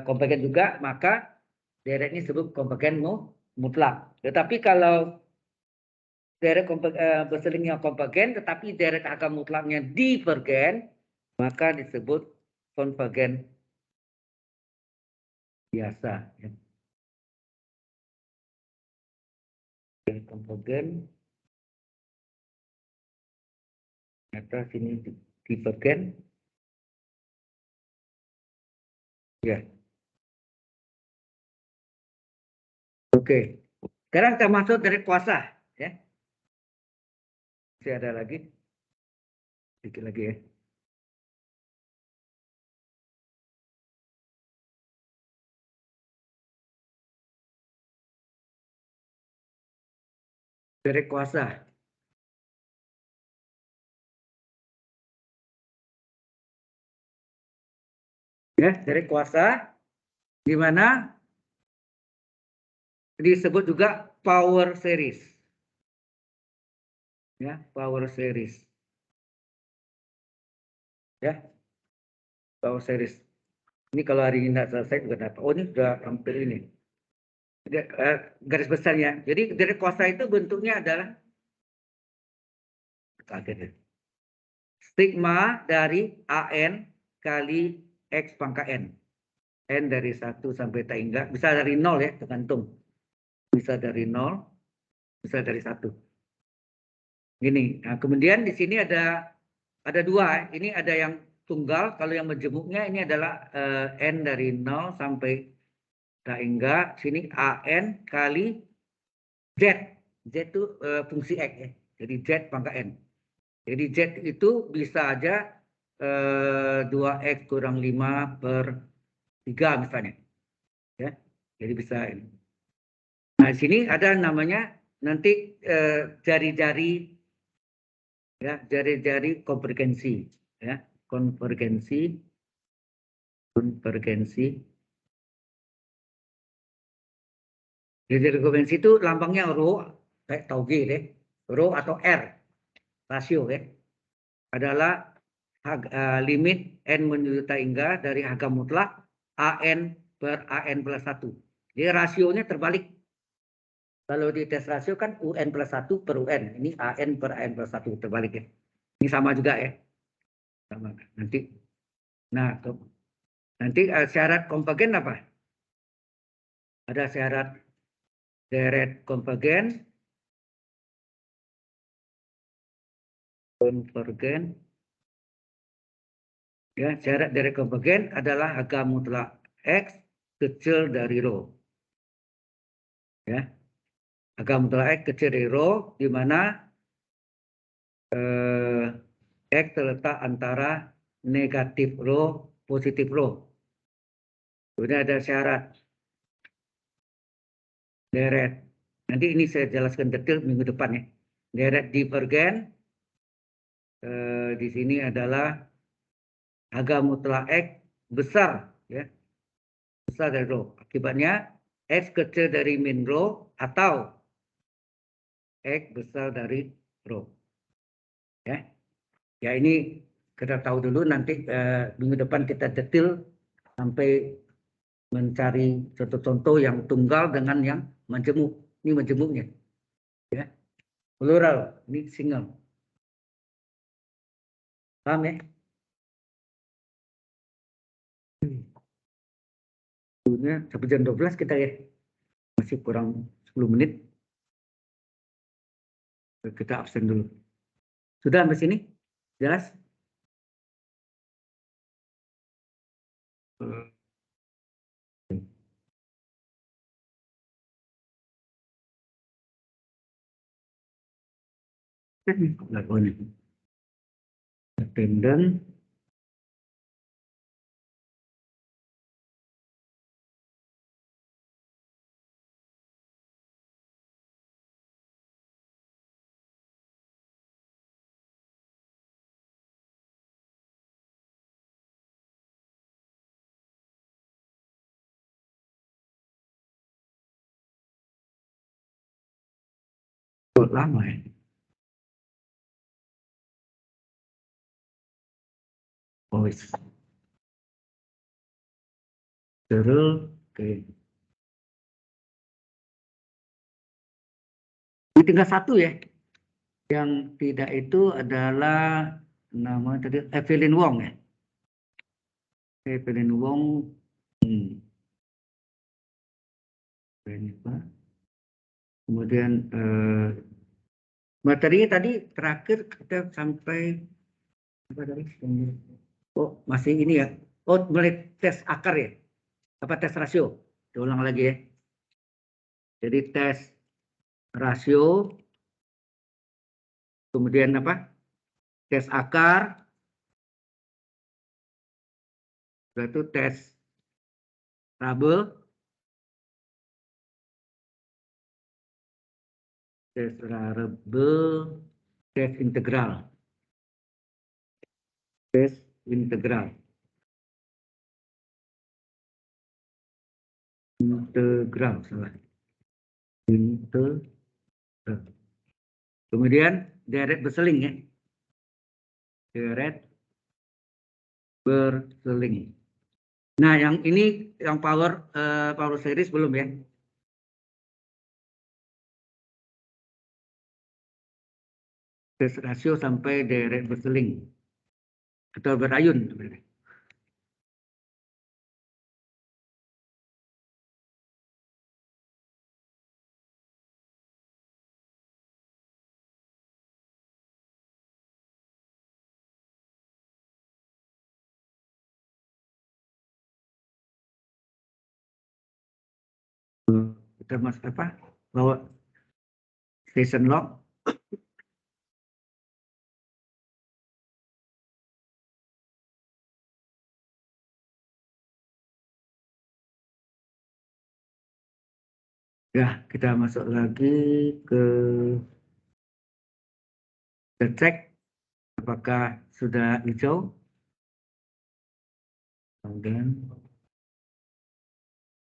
konvergen juga, maka deret ini disebut konvergen mutlak. Tetapi kalau deret berselingnya konvergen tetapi deret harga mutlaknya divergen, maka disebut konvergen biasa ya. Konvergen atas sini divergen ya. Oke. Sekarang kita masuk dari kuasa ya. Masih ada lagi. Sedikit lagi ya. Dari kuasa. Ya, dari kuasa di mana disebut juga power series. Ya, power series. Ya, power series. Ini kalau hari ini tidak selesai juga dapat. Oh, ini sudah hampir ini. Garis besarnya. Jadi dari kuasa itu bentuknya adalah kaget ya. Sigma dari AN kali X pangkat N. N dari 1 sampai tak hingga. Bisa dari 0 ya, tergantung. Bisa dari 0, bisa dari 1. Gini. Nah, kemudian di sini ada dua. Ini ada yang tunggal. Kalau yang majemuknya ini adalah N dari 0 sampai tak hingga. Sini AN kali Z. Z itu fungsi X ya. Jadi Z pangkat N. Jadi Z itu bisa aja 2X kurang 5 per 3 misalnya. Ya. Jadi bisa ini. Nah, di sini ada namanya nanti jari-jari ya, jari-jari konvergensi ya, konvergensi. Jari konvergensi itu lambangnya rho, kayak tauge deh, rho atau R rasio ya, adalah limit n menuju tak hingga dari harga mutlak AN per AN plus 1. Jadi rasionya terbalik. Kalau di tes rasio kan UN plus 1 per UN. Ini AN per AN plus 1 terbalik ya. Ini sama juga ya. Sama. Nanti. Nah, nanti syarat konvergen apa? Ada syarat deret konvergen. Konvergen. Ya, syarat deret konvergen adalah harga mutlak X kecil dari rho. Ya. Harga mutlak X kecil dari rho, di mana X terletak antara negatif rho, positif rho. Kemudian ada syarat deret. Nanti ini saya jelaskan detail minggu depan ya. Deret divergen di sini adalah harga mutlak X besar ya. Besar dari rho. Akibatnya X kecil dari min rho atau X besar dari rho. Ya. Ya ini kita tahu dulu, nanti minggu depan kita detail sampai mencari contoh-contoh yang tunggal dengan yang majemuk. Ini majemuknya. Ya. Plural, ini single. Paham ya? Sampai jam 12 kita ya. Masih kurang 10 menit. Kita absen dulu. Sudah sampai sini? Jelas? Attendance. Lama ya. Oh, terus, oke. Ini tinggal satu ya. Yang tidak itu adalah nama tadi Evelyn Wong ya. Evelyn Wong. Kemudian materinya tadi terakhir kita sampai apa tadi? Oh, masih ini ya. Oh, mulai tes akar ya. Apa tes rasio? Diulang lagi ya. Jadi tes rasio, kemudian apa? Tes akar, itu tes rabel, tes rabel, tes integral. Tes integral. Integral, salah. Integral. Kemudian deret berseling ya. Deret berseling. Nah, yang ini yang power series belum ya? Tes rasio sampai deret berseling atau berayun sebenarnya. Kita masuk apa? Bawa station log. Ya, kita masuk lagi ke cek apakah sudah hijau. Kemudian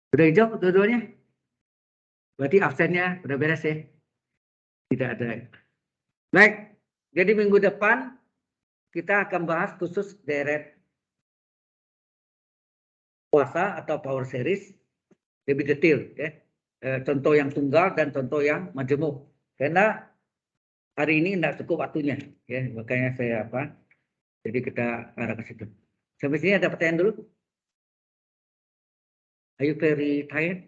sudah hijau dua-duanya. Berarti absennya udah beres ya? Tidak ada. Baik, jadi minggu depan kita akan bahas khusus deret kuasa atau power series lebih detail ya. contoh yang tunggal dan contoh yang majemuk. Karena hari ini tidak cukup waktunya, ya makanya saya apa. Jadi kita arah ke situ. Sampai sini ada pertanyaan dulu. Are you very tired,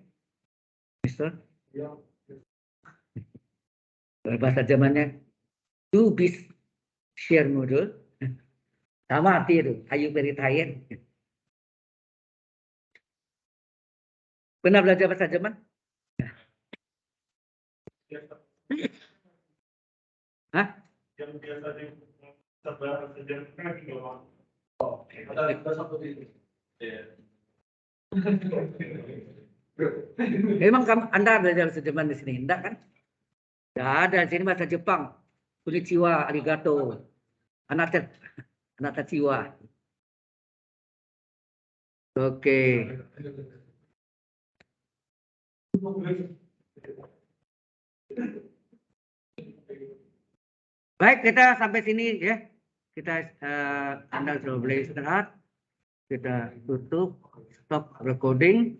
Mister? Bahasa Jermannya du bist sehr müde. Sama arti itu. Are you very tired? Pernah belajar bahasa Jerman? Hah? Yang biasa di bahasa Jerman kan Memang Anda belajar bahasa Jerman di sini, enggak kan? Tidak ada di sini bahasa Jepang. Konnichiwa, arigato, anatachiwa. Oke. Baik, kita sampai sini ya. Kita Anda sudah boleh istirahat. Kita tutup, stop recording.